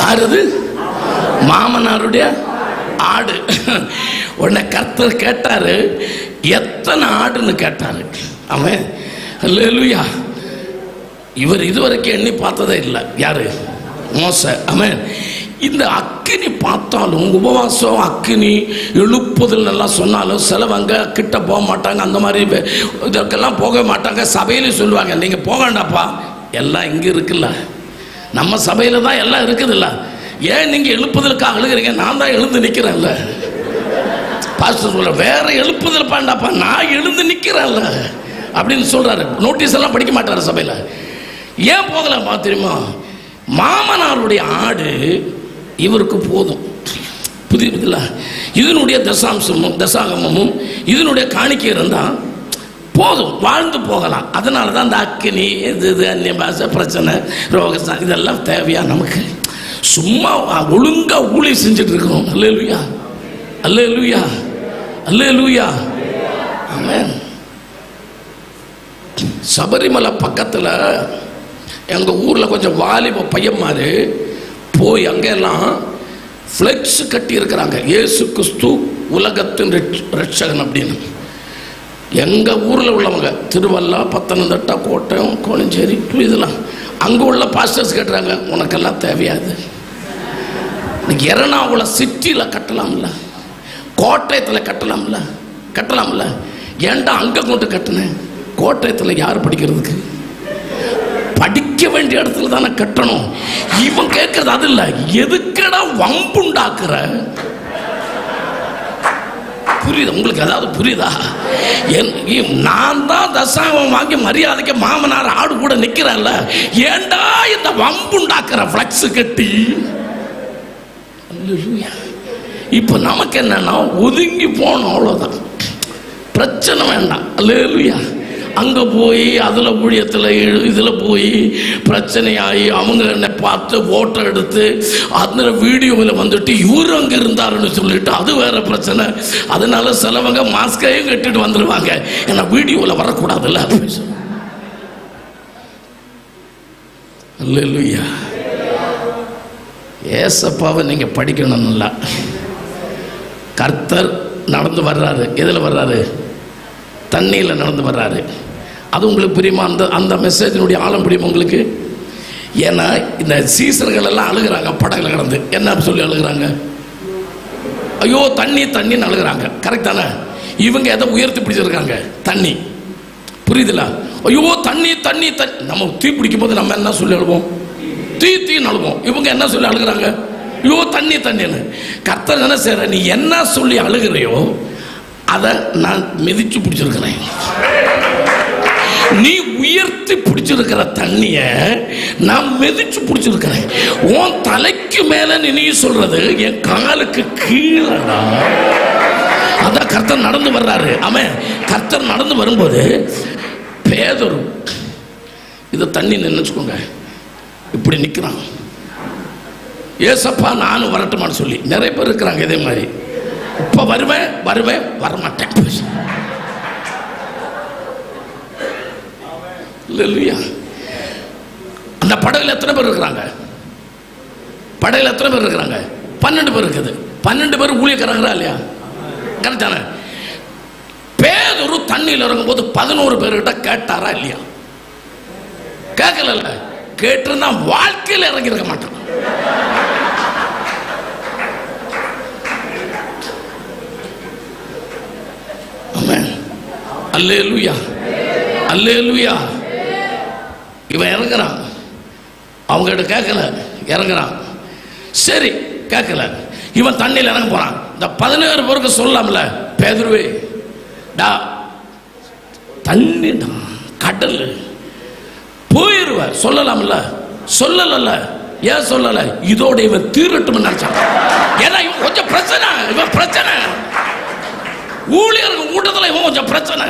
ஆறுது மாமனாருடைய ஆடு. உன்னை கர்த்தர் கேட்டாரு, எத்தனை ஆடுன்னு கேட்டாரு. அவன் அல்லேலூயா. இவர் இதுவரைக்கும் எண்ணி பார்த்ததே இல்லை. யாரு? மோசே. அவன் இந்த அக்கினி பார்த்தாலும், உபவாசம் அக்கினி எழுப்புதல் எல்லாம் சொன்னாலும் சிலவங்க கிட்ட போக மாட்டாங்க. அந்த மாதிரி இதற்கெல்லாம் போக மாட்டாங்க. சபையில சொல்லுவாங்க, நீங்கள் போக வேண்டாப்பா, எல்லாம் இங்கே இருக்குல்ல, நம்ம சபையில் தான் எல்லாம் இருக்குதுல்ல, ஏன் நீங்கள் எழுப்புதலுக்காக அழுகிறீங்க? நான் தான் எழுந்து நிற்கிறேன்ல. பாஸ்டர் சொல்ற, வேற எழுப்புதல் பாண்டாப்பா, நான் எழுந்து நிற்கிறேன்ல அப்படின்னு சொல்றாரு. நோட்டீஸ் எல்லாம் படிக்க மாட்டாரு சபையில். ஏன் போகலாமா தெரியுமா? மாமனாருடைய ஆடு இவருக்கு போதும். புரியுதுல? இதனுடைய தசாகமும் இதனுடைய காணிக்கை இருந்தால் போதும், வாழ்ந்து போகலாம். அதனால தான் அந்த அக்கினி, இது அந்நிய பாஷை பிரச்சனை, ரோக இதெல்லாம் தேவையா நமக்கு? சும்மா ஒழுங்கா ஊழியம் செஞ்சுட்டு இருக்கோம். அல்லேலூயா, அல்லேலூயா, அல்லேலூயா. ஆமென். சபரிமலை பக்கத்தில் எங்கள் ஊரில் கொஞ்சம் வாலிப பையன் மாதிரி போய் அங்கெல்லாம் ஃப்ளெக்ஸ் கட்டி இருக்கிறாங்க, இயேசு கிறிஸ்து உலகத்தின் ரட்சகன் அப்படின்னு. எங்கள் ஊரில் உள்ளவங்க திருவள்ளா, பத்தனந்திட்டா, கோட்டயம், கோணஞ்சேரி, இதெல்லாம் அங்கே உள்ள பாஸ்டர்ஸ் கேட்டுறாங்க, உனக்கெல்லாம் தேவையாது? எறணாகுளம் சிட்டியில் கட்டலாம்ல, கோட்டயத்தில் கட்டலாம்ல. ஏன்டா அங்கே கொண்டு கட்டினேன்? கோட்டயத்தில் யார் படிக்கிறதுக்கு? படிக்க வேண்டிய இடத்துல தானே கட்டணும். இவன் கேட்கறது அது இல்லை, எதுக்கடா வம்புண்டாக்குற? புரியுது உங்களுக்கு? ஏதாவது புரியுதா? நான் தான் தசாகம் வாங்கி மரியாதைக்கு மாமனார் ஆடு கூட நிற்கிறேன்ல, ஏண்டா இந்த வம்புண்டாக்குற ஃப்ளக்ஸ் கட்டி? இப்போ நமக்கு என்னன்னா, ஒதுங்கி போனோம், அவ்வளோதான். பிரச்சனை வேண்டாம். அல்லேலூயா. அங்கே போய் அதில் ஊழியத்தில் இதில் போய் பிரச்சனையாகி அவங்க என்னை பார்த்து ஃபோட்டோ எடுத்து அதில் வீடியோவில் வந்துட்டு இவரு அங்கே இருந்தாருன்னு சொல்லிட்டு அது வேற பிரச்சனை. அதனால சிலவங்க மாஸ்கையும் கட்டிட்டு வந்துடுவாங்க, ஏன்னா வீடியோவில் வரக்கூடாதுல்ல. அல்லேலூயா. ஏசப்பாவை நீங்கள் படிக்கணும் நல்லா. கர்த்தர் நடந்து வர்றாரு. எதில் வர்றாரு? தண்ணியில் நடந்து வர்றாரு. அது உங்களுக்கு புரியுமா? அந்த மெசேஜினுடைய ஆழம் புரியுமா உங்களுக்கு? ஏன்னா இந்த சீசர்கள் எல்லாம் அழுகிறாங்க, படகுல கிடந்து என்ன சொல்லி அழுகிறாங்க? ஐயோ தண்ணி தண்ணின்னு அழுகிறாங்க. கரெக்ட் தானே? இவங்க எதை உயர்த்தி பிடிச்சிருக்காங்க? தண்ணி. புரியுதுல? ஐயோ தண்ணி தண்ணி தண்ணி. நம்ம தீ பிடிக்கும் போது நம்ம என்ன சொல்லி அழுவோம்? தீ தீன்னு அழுவோம். இவங்க என்ன சொல்லி அழுகிறாங்க? ஐயோ தண்ணி தண்ணின்னு. கர்த்தர் என்ன செய்ற, நீ என்ன சொல்லி அழுகிறையோ அதை நான் மிதிச்சு பிடிச்சிருக்கிறேன். நீ உயர்த்தி பிடிச்சிருக்கிற தண்ணிய நான் மிதிச்சு பிடிச்சிருக்கிறேன். உன் தலைக்கு மேல நீ சொல்றது என் காலுக்கு கீழடா. அதான் கர்த்தர் நடந்து வர்றாரு. அவன் கர்த்தர் நடந்து வரும்போது பேதுரு இது தண்ணி நினைச்சுக்கோங்க இப்படி நிற்கிறான். ஏசப்பா நானும் வரட்டுமான்னு சொல்லி நிறைய பேர் இருக்கிறாங்க இதே மாதிரி. இப்ப வருவேன் வருவேன் வரமாட்டேன். அந்த படகுல எத்தனை பேர் இருக்கிறாங்க? படகுல எத்தனை பேர் இருக்கிறாங்க? 12 பேர் இருக்குது. 12 பேர் ஊழியக்காரங்களா இல்லையா? கரெக்டான? பேதுரு தண்ணியில் இறங்கும் போது 11 பேர்கிட்ட கேட்டாரா இல்லையா? கேட்கல. கேட்டிருந்தா வாழ்க்கையில் இறங்கி இருக்க மாட்டான். அல்லேலூயா அல்லேலூயா. இவன் இறங்குறான், அவங்ககிட்ட கேட்கல, இறங்குறான். சரி கேட்கல, இவன் தண்ணியில் இறங்க போறான். இந்த 17 பேருக்கு சொல்லலாம்ல, பேதுருவே டா தண்ணி கடல் போயிருவ சொல்லலாம்ல, சொல்லல. ஏன் சொல்லல? இதோட இவன் தீரட்டும் நினைச்சான். ஏன்னா இவன் கொஞ்சம் பிரச்சனை, இவன் பிரச்சனை, ஊழியர்கள் கூட்டத்தில் இவன் கொஞ்சம் பிரச்சனை,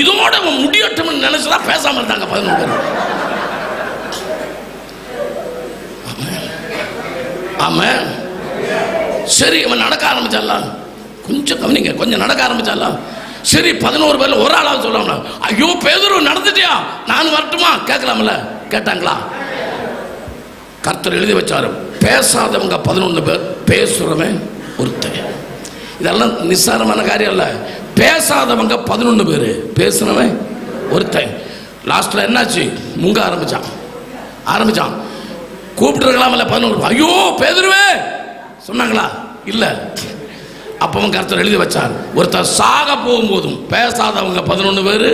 இதோட இவன் முடியட்டும் நினைச்சுதான் பேசாம இருந்தாங்க 11 பேர். ஆமா சரி, இவன் நடக்க ஆரம்பிச்சாலாம். கொஞ்சம் கவனிங்க, கொஞ்சம் நடக்க ஆரம்பிச்சாலாம். சரி 11 பேர்ல ஒரு ஆளாவது சொல்லலாம். ஐயோ பேதுரு நடந்துட்டியா, நான் வரட்டுமா? கேட்கலாம்ல. கேட்டாங்களா? கர்த்தர் எழுதி வச்சாரு, பேசாதவங்க 11 பேர், பேசுறவன் ஒருத்தன். இதெல்லாம் நிஸ்சாரமான காரியம் இல்ல. பேசாதவங்க 11 பேர், பேசுறவன் ஒருத்தன். லாஸ்ட்ல என்னாச்சு? முங்க ஆரம்பிச்சான். கூப்பிட்டுருக்கலாம்ல 11. ஐயோ பேதுருவே சொன்னாங்களா? இல்ல. அப்பவும் கர்த்தர் எழுதி வச்சார், ஒருத்தர் சாக போகும்போதும் பேசாதவங்க 11 பேர்,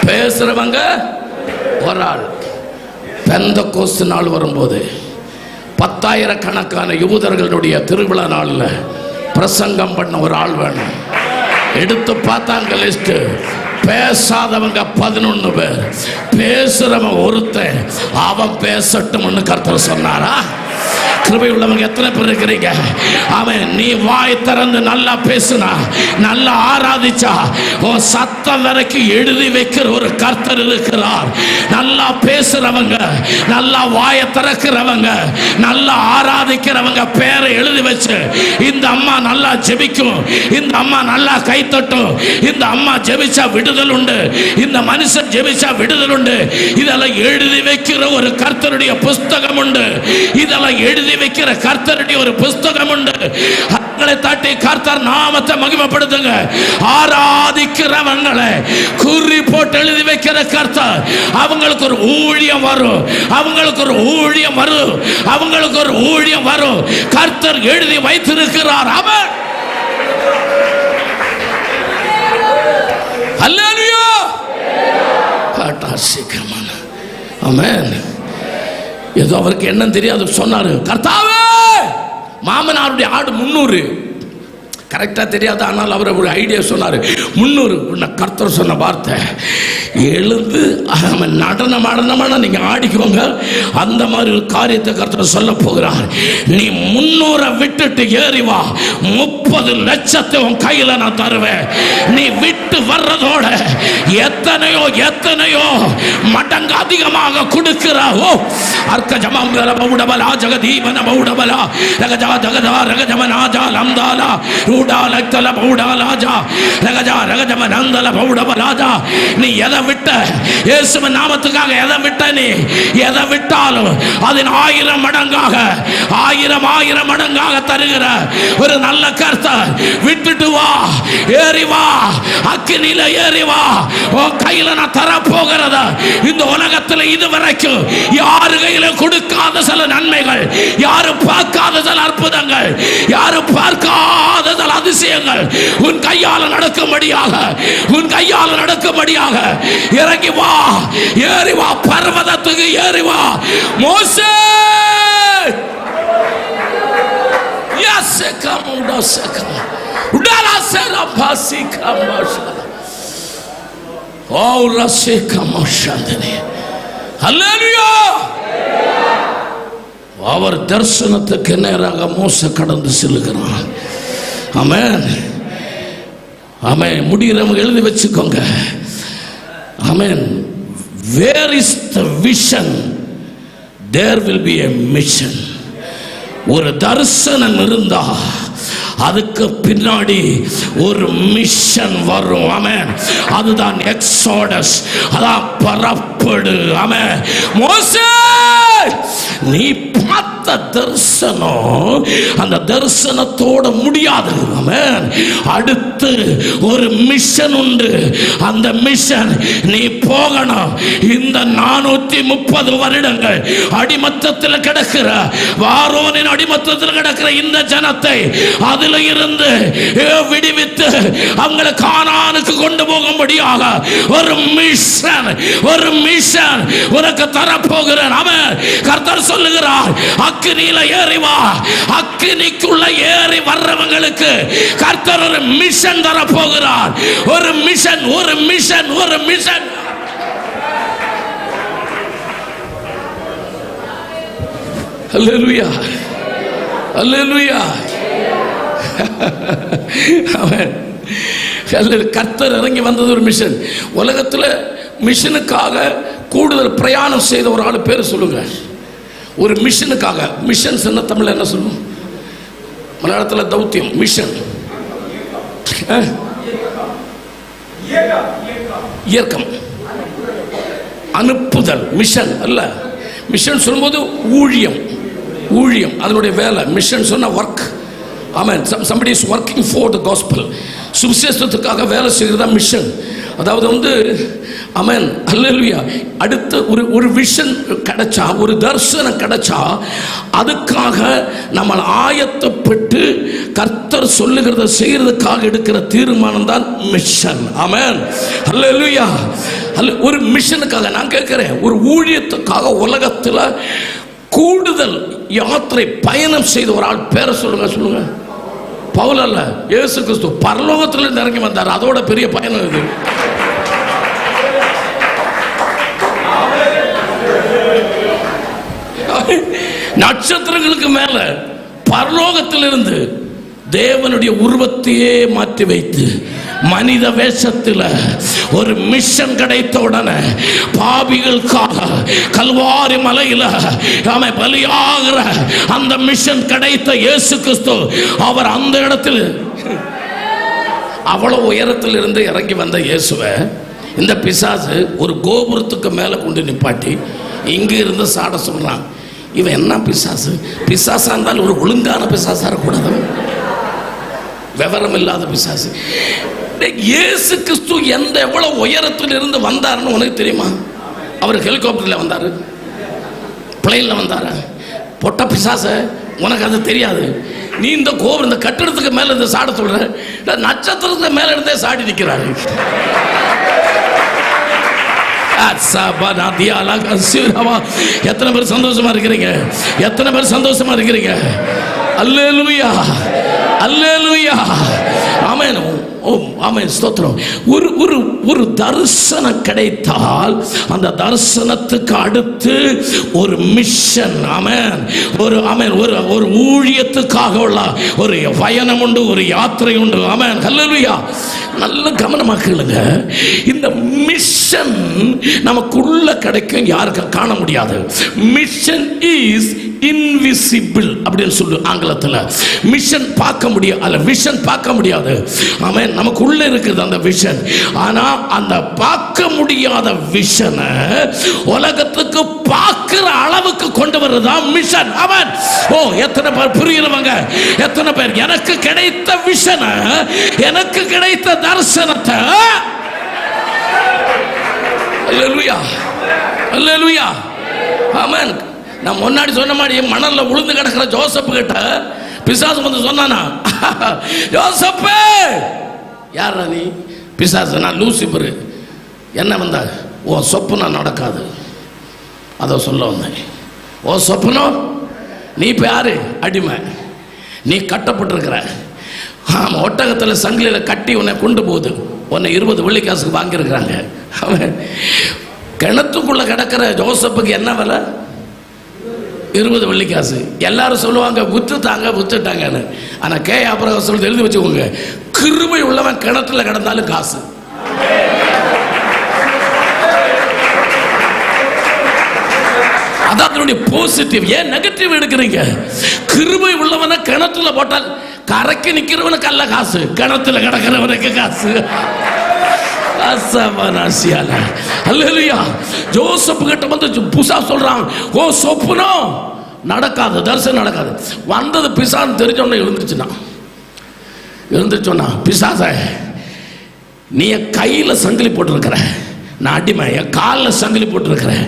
பேசுறவங்க ஒரு ஆள். பெந்தெக்கோஸ்து நாள் வரும்போது 10,000 கணக்கான யூதர்களுடைய திருவிழா நாளில் பிரசங்கம் பண்ண ஒரு ஆள் வேணும். எடுத்து பார்த்தாங்க லிஸ்ட். பேசாதவங்க 11 பேர், பேசுறவன் ஒருத்தன். அவன் பேசட்டும்னு கர்த்தர் சொன்னாரா? கிருபை உள்ளவங்க எத்தனை பேர் இருக்கிறீங்க? அவன் நீ வாய் திறந்து நல்லா பேசுனா, நல்லா ஆராதிச்சா, உன் சத்தம் வரைக்கும் எழுதி வைக்கிற ஒரு கர்த்தர் இருக்கிறார். நல்லா பேசுறவங்க, நல்லா வாயை திறக்கிறவங்க, நல்லா ஆராதிக்கிறவங்க பேரை எழுதி வச்சு, இந்த அம்மா நல்லா ஜெபிக்கும், இந்த அம்மா நல்லா கைத்தட்டும், இந்த அம்மா ஜெபிச்சா விடுதல் உண்டு, இந்த மனுஷன் ஜெபிச்சா விடுதல் உண்டு, இதெல்லாம் எழுதி வைக்கிற ஒரு கர்த்தருடைய புஸ்தகம் உண்டு. இதெல்லாம் எழுதி வைக்கிற கர்த்தருடைய ஒரு புஸ்தகம் உண்டு. கரங்களை தட்டி கர்த்தர் நாமத்தை மகிமைப்படுத்துங்க. ஆராதிக்கிறவங்களை குறி போட்டு எழுதி வைக்கிற கர்த்தர், அவங்களுக்கு ஒரு ஊழியம் வரும், அவங்களுக்கு ஒரு ஊழியம் வரும், அவங்களுக்கு ஒரு ஊழியம் வரும். கர்த்தர் எழுதி வைத்திருக்கிறார். அவர் அல்லேலூயா காட்டாசிக்கமான ஆமென். ஏதோ அவருக்கு என்ன தெரியாது சொன்னாரு, கர்த்தாவே மாமனாருடைய ஆடு 300. கரெக்டா தெரியாது, ஆனால் அவர் ஒரு ஐடியா சொன்னாரு. 300 கர்த்தர் சொன்ன வார்த்தை, எழுந்து நடனமான நீங்க ஆடிக்குவாங்க. அந்த மாதிரி ஒரு காரியத்தை கர்த்தர் சொல்ல போகிறார். நீ 300 விட்டுட்டு ஏறி வா, 30 லட்சத்தை உன் கையில நான் தருவேன். நீ விட்டு வர்றதோட எத்தனையோ எத்தனையோ மடங்கு அதிகமாக கொடுக்கிறாவோ. அர்க்க ஜமாங்கல பவுடபலா ஜகதீவன பவுடபலா ரகஜா ஜகதா ரகஜமனாஜா லம்தாலா ரூடாலக்தல பவுடாலாஜா ரகஜா ரகஜமனந்தல பவுடபலாஜா. நீ எதை விட்ட? இயேசுவின் நாமத்துக்காக எதை விட்ட? நீ எதை விட்டாலும் அதன் 1000 மடங்காக 1000 மடங்காக தருகிற ஒரு நல்ல கர்த்தர். விட்டுட்டு வா, ஏறி வா, அக்கினியில ஏறி வா, உன் கையில நான் தர போகிறத இந்த உலகத்தில் இதுவரைக்கும் யாரு கையில கொடுக்காத சில நன்மைகள், யாரும் பார்க்காத சில அற்புதங்கள், யாரும் பார்க்காத சில அதிசயங்கள் உன் கையால நடக்கும்படியாக, உன் கையால நடக்கும்படியாக இறங்கி வா, ஏறி வா, பர்வதத்துக்கு ஏறி வா. மோசே அவர் தரிசனத்துக்கு நேராக மோசே கடந்து செல்லுகிறான். ஆமென், ஆமென். முடிகிறவங்க எழுதி வச்சுக்கோங்க. ஆமென். Where is the vision, there will be a mission. ஒரு தரிசனம் இருந்தா அதுக்கு பின்னாடி ஒரு மிஷன் வரும். ஆமென். அதுதான் எக்ஸோடஸ், அதான் பரப்படு. ஆமென். மோசே, நீ பார்த்த தரிசனம் அந்த தரிசனத்தோட முடியாது. ஆமென். அடுத்து ஒரு மிஷன் உண்டு. அந்த மிஷன் நீ போகணும். இந்த 430 வருடங்கள் அடிமத்தத்தில் கிடக்கிற, வாரோனின் அடிமத்தத்தில் கிடக்கிற இந்த ஜனத்தை அதில் இருந்து விடுவித்து அவங்களை கானானுக்கு கொண்டு போகும்படியாக ஒரு மிஷன், ஒரு மிஷன் உனக்கு தரப்போகிறேன். ஆமென். கர்த்தர் சொல்லுகிறார், அக்கினியில ஏறி வா. அக்கினிக்குள்ள ஏறி வர்றவங்களுக்கு கர்த்தர் ஒரு மிஷன் தரப்போகிறார். ஒரு மிஷன், ஒரு மிஷன், ஒரு மிஷன். ஹல்லேலூயா, ஹல்லேலூயா. கர்த்தர் இறங்கி வந்தது ஒரு மிஷன். உலகத்தில் மிஷனுக்காக கூடுதல் பிரயாணம் செய்த ஒரு ஆள் பேர் சொல்லுங்க. ஒரு மிஷனுக்காக, மிஷன் என்ன தமிழ்ல என்ன சொல்லுவோம்? மலையாளத்தில் தௌத்தியம், மிஷன், இயக்கம், அனுப்புதல். மிஷன் அல்ல. மிஷன் சொல்லும்போது ஊழியம், ஊழியம் அதனுடைய வேலை. மிஷன் சொன்ன work. Amen. somebody is working for the gospel. சுவிசேஷத்துக்காக வேலை செய்கிறதா மிஷன். அதாவது வந்து ஆமென், ஹல்லேலூயா. அடுத்து ஒரு விஷன் கிடைச்சா, ஒரு தரிசனம் கிடைச்சா அதுக்காக நம்ம ஆயத்தப்பட்டு கர்த்தர் சொல்லுகிறத செய்யறதுக்காக எடுக்கிற தீர்மானம் தான் மிஷன். ஆமென், ஹல்லேலூயா. ஒரு மிஷனுக்காக நான் கேட்கிறேன், ஒரு ஊழியத்துக்காக உலகத்தில் கூடுதல் யாத்திரை பயணம் செய்த ஒரு ஆள் பேரை சொல்லுங்க. சொல்லுங்க. பவுல் அல்ல, இயேசு கிறிஸ்து பரலோகத்திலிருந்து இறங்கி வந்தார். அதோட பெரிய பயணம் இது. நட்சத்திரங்களுக்கு மேல பரலோகத்திலிருந்து தேவனுடைய உருவத்தையே மாற்றி வைத்து மனித வேஷத்தில் ஒரு மிஷன் கிடைத்த உடனே பாவிகளுக்காக கல்வாரி மலையில் பலியாகிற அந்த மிஷன் கிடைத்த இயேசு கிறிஸ்து அவர் அந்த இடத்தில் அவ்வளவு உயரத்தில் இருந்து இறங்கி வந்த இயேசுவை இந்த பிசாசு ஒரு கோபுரத்துக்கு மேலே கொண்டு நிப்பாட்டி இங்கே இருந்து சாட சொல்றான். இவன் என்ன பிசாசு? பிசாசா இருந்தாலும் ஒரு ஒழுங்கான பிசாசா இருக்கக்கூடாது, விவரம் இல்லாத பிசாசு. இயேசு கிறிஸ்து எவ்வளவு உயரத்தில் இருந்து வந்தாருன்னு உனக்கு தெரியுமா? அவர் ஹெலிகாப்டர்ல வந்தாரு, பிளேன்ல வந்தாரு. பொட்ட பிசாச உனக்கு அது தெரியாது. நீ இந்த கோபுரம், இந்த கட்டிடத்துக்கு மேல இருந்து சாட சொல்ற, நட்சத்திரத்துக்கு மேல இருந்தே சாடி நிற்கிறாரு. எத்தனை பேர் சந்தோஷமா இருக்கிறீங்க? எத்தனை பேர் சந்தோஷமா இருக்கிறீங்க? அல்லேலூயா, அல்லேலூயா. ஆமென். ஆமென், ஸ்தோத்திரம். ஒரு தரிசனம் கிடைத்தால் அந்த தரிசனத்துக்கு அடுத்து ஒரு மிஷன். ஆமென். ஒரு ஊழியத்துக்காக உள்ள ஒரு பயணம் உண்டு, ஒரு யாத்திரை உண்டு. ஆமென், ஹல்லேலூயா. நல்ல கவனமாக கேளுங்க. இந்த மிஷன் நமக்குள்ள கிடைக்கும், யாருக்கு காண முடியாது. மிஷன் இஸ் இன்விசிபிள் அப்படின்னு சொல்லு ஆங்கிலத்தில். மிஷன் பார்க்க முடியாது, அல்ல விஷன் பார்க்க முடியாது. ஆமென். நமக்கு உள்ள இருக்குது அந்த விஷன். ஆனா அந்த பார்க்க முடியாத விஷனை உலகத்துக்கு பார்க்கிற அளவுக்கு கொண்டு வர்றதுதான் மிஷன். ஆமென். ஓ, எத்தனை பேர் புரியுறவங்க? எத்தனை பேர் எனக்கு கிடைத்த விஷனை, எனக்கு கிடைத்த தரிசனத்தை அல்லேலூயா, அல்லேலூயா, ஆமென். நான் முன்னாடி சொன்ன மாதிரி மணல்ல உளுந்து கிடக்கிற ஜோசப் கிட்ட பிசாசு வந்து சொன்னானா, யோசப்பே, யாரா நீ? பிசாசு, நான் லூசிபர். என்ன வந்தா? ஓ சொப்பனம் நடக்காது, அதை சொல்ல வந்தேன். ஓ சொப்பனம், நீ இப்போ யாரு? அடிமை. நீ கட்டப்பட்டிருக்கிற. ஆமாம், ஒட்டகத்தில் சங்கிலியில் கட்டி உன்னை கொண்டு போகுது. உன்னை 20 வெள்ளிக்காசுக்கு வாங்கியிருக்கிறாங்க. அவன் கிணத்துக்குள்ளே கிடக்கிற ஜோசப்புக்கு என்ன விலை? 20 வெள்ளிக்காசு. எல்லாரும் சொல்லுவாங்க வித்துட்டாங்கன்னு. ஆனால் அப்புறம் சொல்லிட்டு எழுதி வச்சுக்கோங்க, கிருபை உள்ளவன் கிணத்துல கிடந்தாலும் காசு. அதான் அதனுடைய பாசிட்டிவ். ஏன் நெகட்டிவ் எடுக்கிறீங்க? கிருபை உள்ளவனை கிணத்துல போட்டால், கரைக்கு நிக்கிறவனுக்கு அல்ல காசு, கிணத்துல கிடக்கிறவனுக்கு காசு. அல்லேலூயா. ஜோசப் கிட்ட வந்து புசா சொல்றான், ஓ சொப்பனம் நடக்காது, தரிசனம் நடக்காது. வந்தது பிசான்னு தெரிஞ்சோன்னு எழுந்துச்சோன்னா, பிசாச நீ என் கையில சங்கிலி போட்டிருக்கிற, நான் அடிமை, என் காலில் சங்கிலி போட்டிருக்கிறேன்.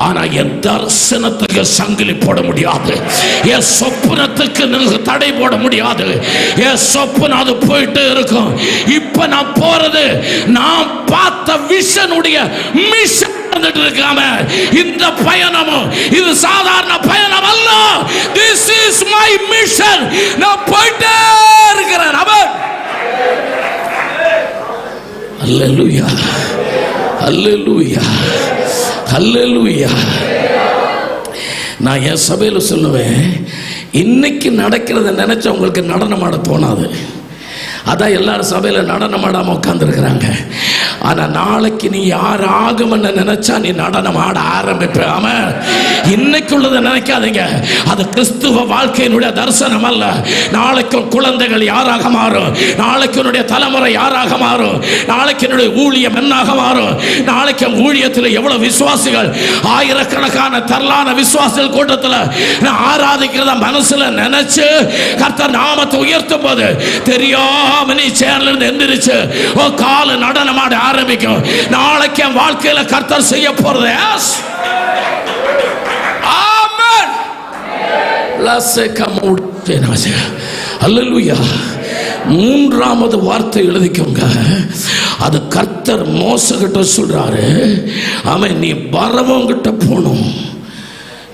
ஆனா என் தரிசனத்துக்கு சங்கிலி போட முடியாது, என் சொப்பனத்துக்கு தடை போட முடியாது. என் சொப்பனம் அது போயிட்டு இருக்கும். இப்ப நான் போறது நான் பார்த்த விஷனுடைய மிஷன் இருக்காம, இந்த பயணமும் இது சாதாரண பயணம் அல்ல. This is my mission. நான் போயிட்டே இருக்கிறேன். அல்லேலூயா, அல்லேலூயா, அல்லேலூயா. நான் என் சபையில் சொல்லுவேன், இன்னைக்கு நடக்கிறத நினைச்சா உங்களுக்கு நடனம் ஆட தோணாது. அதான் எல்லாரும் சபையில் நடனம் ஆடாம உட்கார்ந்துருக்கிறாங்க. ஆனா நாளைக்கு நீ யார் ஆகும்னு நினைச்சா நீ நடனம் ஆட ஆரம்பிப்பாம. இன்னைக்குள்ளதை நினைக்காதீங்க, அது கிறிஸ்துவ வாழ்க்கையினுடைய தரிசனம் அல்ல. நாளைக்கு குழந்தைகள் யாராக மாறும், நாளைக்கு என்னுடைய தலைமுறை யாராக மாறும், நாளைக்கு என்னுடைய ஊழியம் என்னாக மாறும், நாளைக்கு ஊழியத்தில் எவ்வளவு விசுவாசிகள், ஆயிரக்கணக்கான தரலான விசுவாசிகள் கூட்டத்தில் நான் ஆராதிக்கிறத மனசுல நினைச்சு கர்த்தர் நாமத்தை உயர்த்தும் போது தெரியாம நீ சேர்ல இருந்து எந்திரிச்சு கால நடனமாட ஆரம்பிக்கும். நாளைக்கு என் வாழ்க்கையில கர்த்தர் செய்ய போறது. ஆமென். அல்லேலூயா. மூன்றாவது வார்த்தை எழுதிக்கோங்க. அது கர்த்தர் மோசகிட்ட சொல்றாரு, ஆமென், நீ வரவங்கிட்ட போகணும்,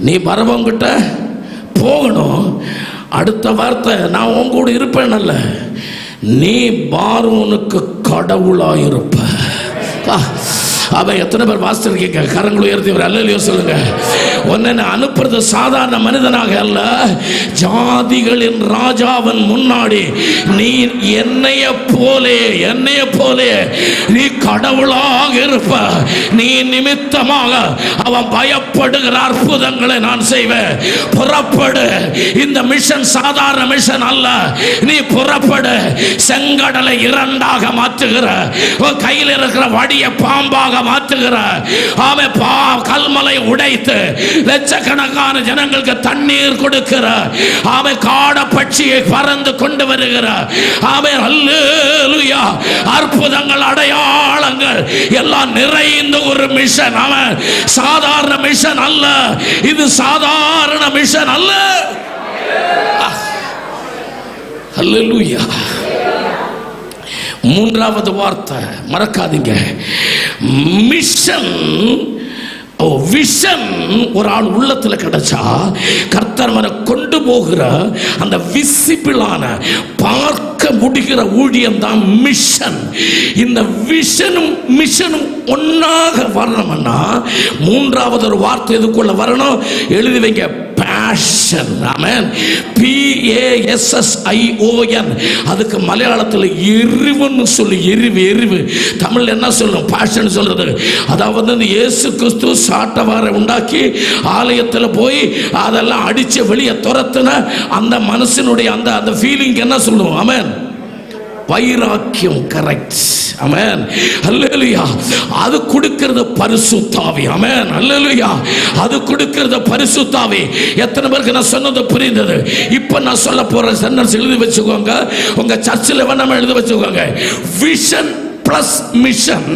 நீ வரவங்கிட்ட போகணும். அடுத்த வார்த்தை, நான் உன் கூட இருப்பேன் அல்ல, நீ பார்வோனுக்கு கடவுளாயிருப்ப. அவன் எத்தனை பேர் வாசிச்சிருக்கீங்க? கரங்களை உயர்த்தி ஒரு அல்லேலூயா சொல்லுங்க. உன்னை அனுப்புறது சாதாரண மனிதனாக அல்ல, ஜாதிகளின் ராஜாவின் முன்னாடி நீ என்னைய போலே நீ கடவுளாக இருப்ப. நீ நிமித்தமாக அவன் பயப்படுகிற அற்புதங்களை நான் செய்வேன். புறப்படு. இந்த மிஷன் சாதாரண மிஷன் அல்ல. நீ புறப்படு. செங்கடலை இரண்டாக மாற்றுகிற, கையில் இருக்கிற வடிய பாம்பாக மாற்றுகிற, அவன் கல்மலை உடைத்து லட்சக்கணக்கான ஜனங்களுக்கு தண்ணீர் கொடுக்கிற, அவன் காட பட்சியை பறந்து கொண்டு வருகிற, அவன் அல்லேலூயா அற்புதங்கள் அடையாளங்கள் எல்லாம் நிறைந்த ஒரு மிஷன். அவன் சாதாரண மிஷன் அல்ல, இது சாதாரண மிஷன் அல்ல. அல்லேலூயா. மூன்றாவது வார்த்தை மறக்காதீங்க, மிஷன். விஷன் ஒரு ஆள் உள்ளத்தில் கிடைச்சா கர்த்தர் அவனை கொண்டு போகிற அந்த விசிபிளான பார்க்க முடிகிற ஊழியம் தான் மிஷன். இந்த விஷனும் மிஷனும் ஒன்னாக வரணும்னா மூன்றாவது ஒரு வார்த்தை இதுக்குள்ள வரணும். எழுதி வைங்க, பேஷன். ஆமென். PASSION. அதுக்கு மலையாளத்தில் எரிவுன்னு சொல்லி, எரிவு. தமிழ் என்ன சொல்லணும்? பேஷன் சொல்றது. அதாவது இயேசு கிறிஸ்து சாட்டவாரை உண்டாக்கி ஆலயத்தில் போய் அதெல்லாம் அடிச்சு வெளியே துரத்துன அந்த மனசினுடைய அந்த ஃபீலிங் என்ன சொல்லுவோம்? ஆமென். வைராக்கியம். கரெக்ட். ஆமென். அல்லேலூயா. அது கொடுக்கிறது பரிசுத்த ஆவி. ஆமென். அல்லேலூயா. அது கொடுக்கிறது பரிசுத்த ஆவி. எத்தனை பேருக்கு நான் சொன்னது புரிந்தது? இப்போ நான் சொல்ல போற சென்டென்ஸ் எழுதி வச்சுக்கோங்க, உங்க சர்ச்சில் வேணாம எழுதி வச்சுக்கோங்க. Vision plus mission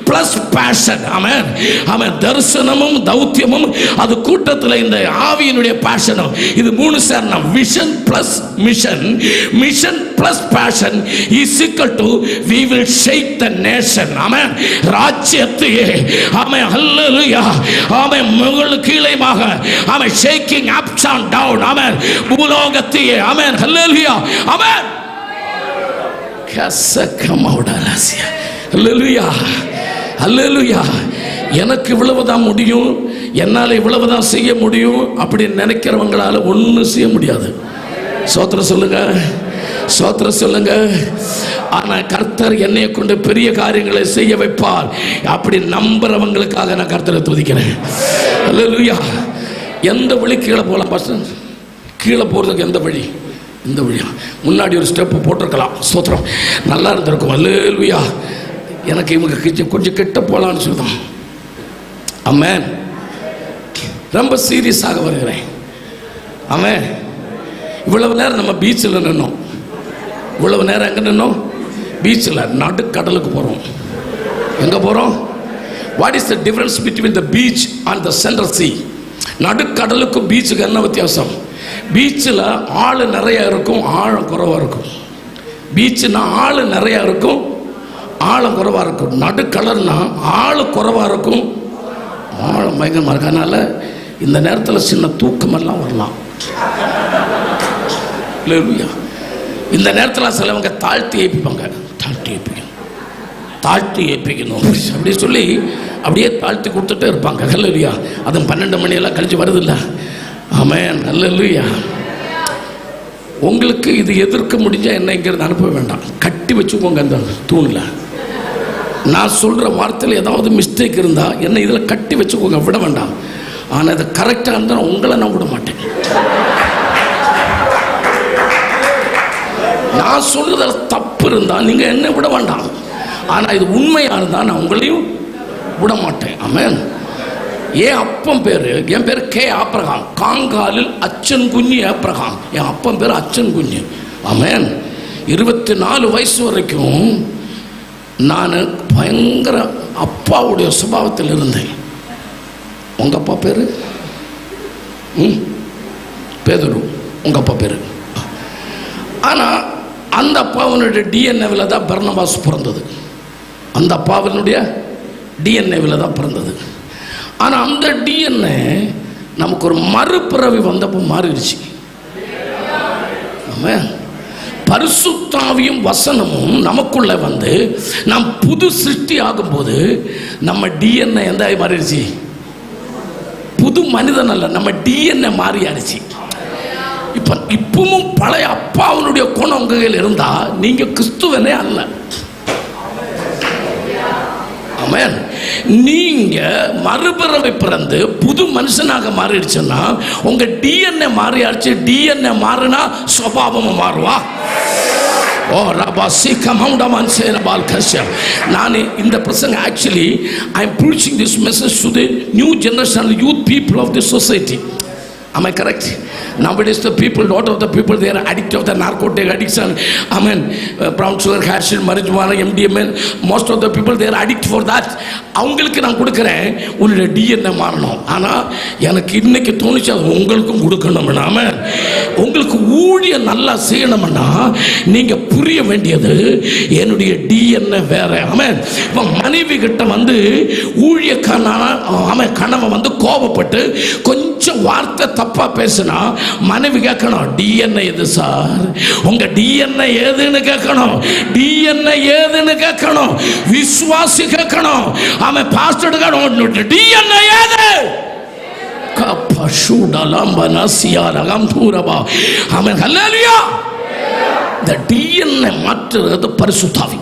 plus passion. Amen amen. தரிசனமும் தௌத்தியமும் அது கூட்டத்தில் இந்த ஆவியினுடைய பேஷனும் இது மூணு சேரணும். Vision plus mission, mission plus passion is equal to we will shake the nation. Amen. ராஜ்யத்தையே ஆமென் ஹல்லேலூயா ஆமென் முகல் கீழைமாக amen shaking ups and down. Amen. பூலோகத்தையே ஆமென் ஹல்லேலூயா ஆமென். கசக்கமௌடலாசியா ஹல்லேலூயா ஹல்லேலூயா. எனக்கு இவ்வளவுதான் முடியும், என்னால் இவ்வளவுதான் செய்ய முடியும் அப்படின்னு நினைக்கிறவங்களால ஒன்றும் செய்ய முடியாது. ஸ்தோத்திரம் சொல்லுங்க, ஸ்தோத்திரம் சொல்லுங்க. ஆனா கர்த்தர் என்னைய கொண்டு பெரிய காரியங்களை செய்ய வைப்பார் அப்படி நம்புறவங்களுக்காக நான் கர்த்தரை துதிக்கிறேன். அல்லேலூயா. எந்த வழி கீழே போகலாம் பாஸ்டர்? கீழே போறதுக்கு எந்த வழி? இந்த வழியா? முன்னாடி ஒரு ஸ்டெப் போட்டிருக்கலாம். ஸ்தோத்திரம், நல்லா இருந்திருக்கும். அல்லேலூயா. எனக்கு இவங்க கொஞ்சம் கிட்ட போகலான்னு சொல்லுதான். ஆமென். ரொம்ப சீரியஸாக வருகிறேன். ஆமென். இவ்வளவு நேரம் நம்ம பீச்சில் நின்னோம். இவ்வளவு நேரம் எங்கே நின்னோம்? பீச்சில். நடுக்கடலுக்கு போகிறோம். எங்கே போகிறோம்? What is the difference between the beach and the central sea? நடுக்கடலுக்கும் பீச்சுக்கு என்ன வித்தியாசம்? பீச்சில் ஆள் நிறையா இருக்கும், ஆழம் குறைவாக இருக்கும். பீச்சுனா ஆள் நிறையா இருக்கும், ஆழம் குறைவாக இருக்கும். நடுக்கடல்னா ஆள் குறைவாக இருக்கும், ஆழம் பயங்கரமாக இருக்கு. அதனால் இந்த நேரத்தில் சின்ன தூக்கமெல்லாம் வரலாம். இந்த நேரத்தில் சிலவங்க தாழ்த்தி ஏற்பிப்பாங்க. தாழ்த்தி ஏற்பிக்கணும் அப்படி சொல்லி அப்படியே தாழ்த்தி கொடுத்துட்டே இருப்பாங்க. ஹல்லேலூயா. அதுவும் 12 மணியெல்லாம் கழிச்சு வருது இல்லை? ஆமென். ஹல்லேலூயா. உங்களுக்கு இது எதிர்க்க முடிஞ்சால் என்ன இங்கிறது அனுப்ப வேண்டாம், கட்டி வச்சுக்கோங்க அந்த தூணில். நான் சொல்கிற வார்த்தையில் ஏதாவது மிஸ்டேக் இருந்தால் என்ன இதில் கட்டி வச்சுக்கோங்க, விட வேண்டாம். ஆனால் இது கரெக்டாக இருந்தால் உங்களை நான் விட மாட்டேன். நான் சொல்றதில் தப்பு இருந்தால் நீங்கள் என்ன விட வேண்டாம். ஆனால் இது உண்மையாக இருந்தால் நான் உங்களையும் விட மாட்டேன். ஆமென். என் அப்பன் பேர், என் பேர் கே ஆப்ரகாம். காங்காலில் அச்சன் குஞ்சு ஆப்ரகாம். என் அப்பன் பேர் அச்சன் குஞ்சு. ஆமென். 24 வயசு வரைக்கும் நான் பயங்கர அப்பாவுடைய சுபாவத்தில் இருந்தேன். உங்கள் அப்பா பேர் பேதுரு, உங்கள் அப்பா பேர். ஆனால் அந்த அப்பாவினுடைய டிஎன்ஏவில் தான் பர்னபாஸ் பிறந்தது. அந்த அப்பாவினுடைய டிஎன்ஏவில் தான் பிறந்தது. ஆனால் அந்த டிஎன்ஏ நமக்கு ஒரு மறுபிறவி வந்தப்போ மாறிடுச்சு. ஆமென். பரிசுத்தாவியும் வசனமும் நமக்குள்ள வந்து நாம் புது சிருஷ்டி ஆகும்போது நம்ம டிஎன்ஏ எந்த மாறிடுச்சு? புது மனிதன் அல்ல, நம்ம டிஎன்ஏ மாறியாடுச்சு. இப்பவும் பழைய அப்பாவுடைய குணம் உங்க கையில் இருந்தா நீங்க கிறிஸ்துவனே அல்ல. ஆமென். நீங்க மறுபிறவை பிறந்து புது மனுஷனாக மாறிடுச்சுன்னா உங்க டிஎன்ஏ மாறியாச்சு. டிஎன்ஏ மாறினா சுபாவமும் மாறுவா. ஓ ரபா சீக்கமௌண்டமான் சேரபால் கஷ்யம். நான் இந்த பிரசங்க actually I am preaching this message to the new generation, youth people of the society. Am I correct? Nowadays the people, lot of the people, they are addicted of the narcotic addiction. I mean brown sugar, hashish, marijuana, MDMA. Most of the people they are addicted for that. அவங்களுக்கு நான் கொடுக்குறேன் உங்களுடைய DNA மாறணும். ஆனால் எனக்கு இன்னைக்கு தோணுச்சு அது உங்களுக்கும் கொடுக்கணும்னா. ஆமென். உங்களுக்கு ஊழியம் நல்லா செய்யணும்னா நீங்கள் புரிய வேண்டியது என்னுடைய டிஎன்ஏ வேற. ஆமென். இப்போ மனைவி கிட்ட வந்து ஊழியக்காரனா ஆமென் கணவன் வந்து கோபப்பட்டு கொஞ்சம் வார்த்தை தப்பா பேசினா மனைவி கேட்கணும் டிஎன்ஏ எது சார்? உங்க டிஎன்ஏ ஏதுன்னு கேட்கணும். டிஎன்ஏ ஏதுன்னு கேட்கணும். விசுவாசி கேட்கணும். அவன் பாஸ்டர் டிஎன்ஏ ஏது? ஆமென். ஹல்லேலூயா. இந்த டிஎன்ஏ மாற்றுறது பரிசுத்தாவி.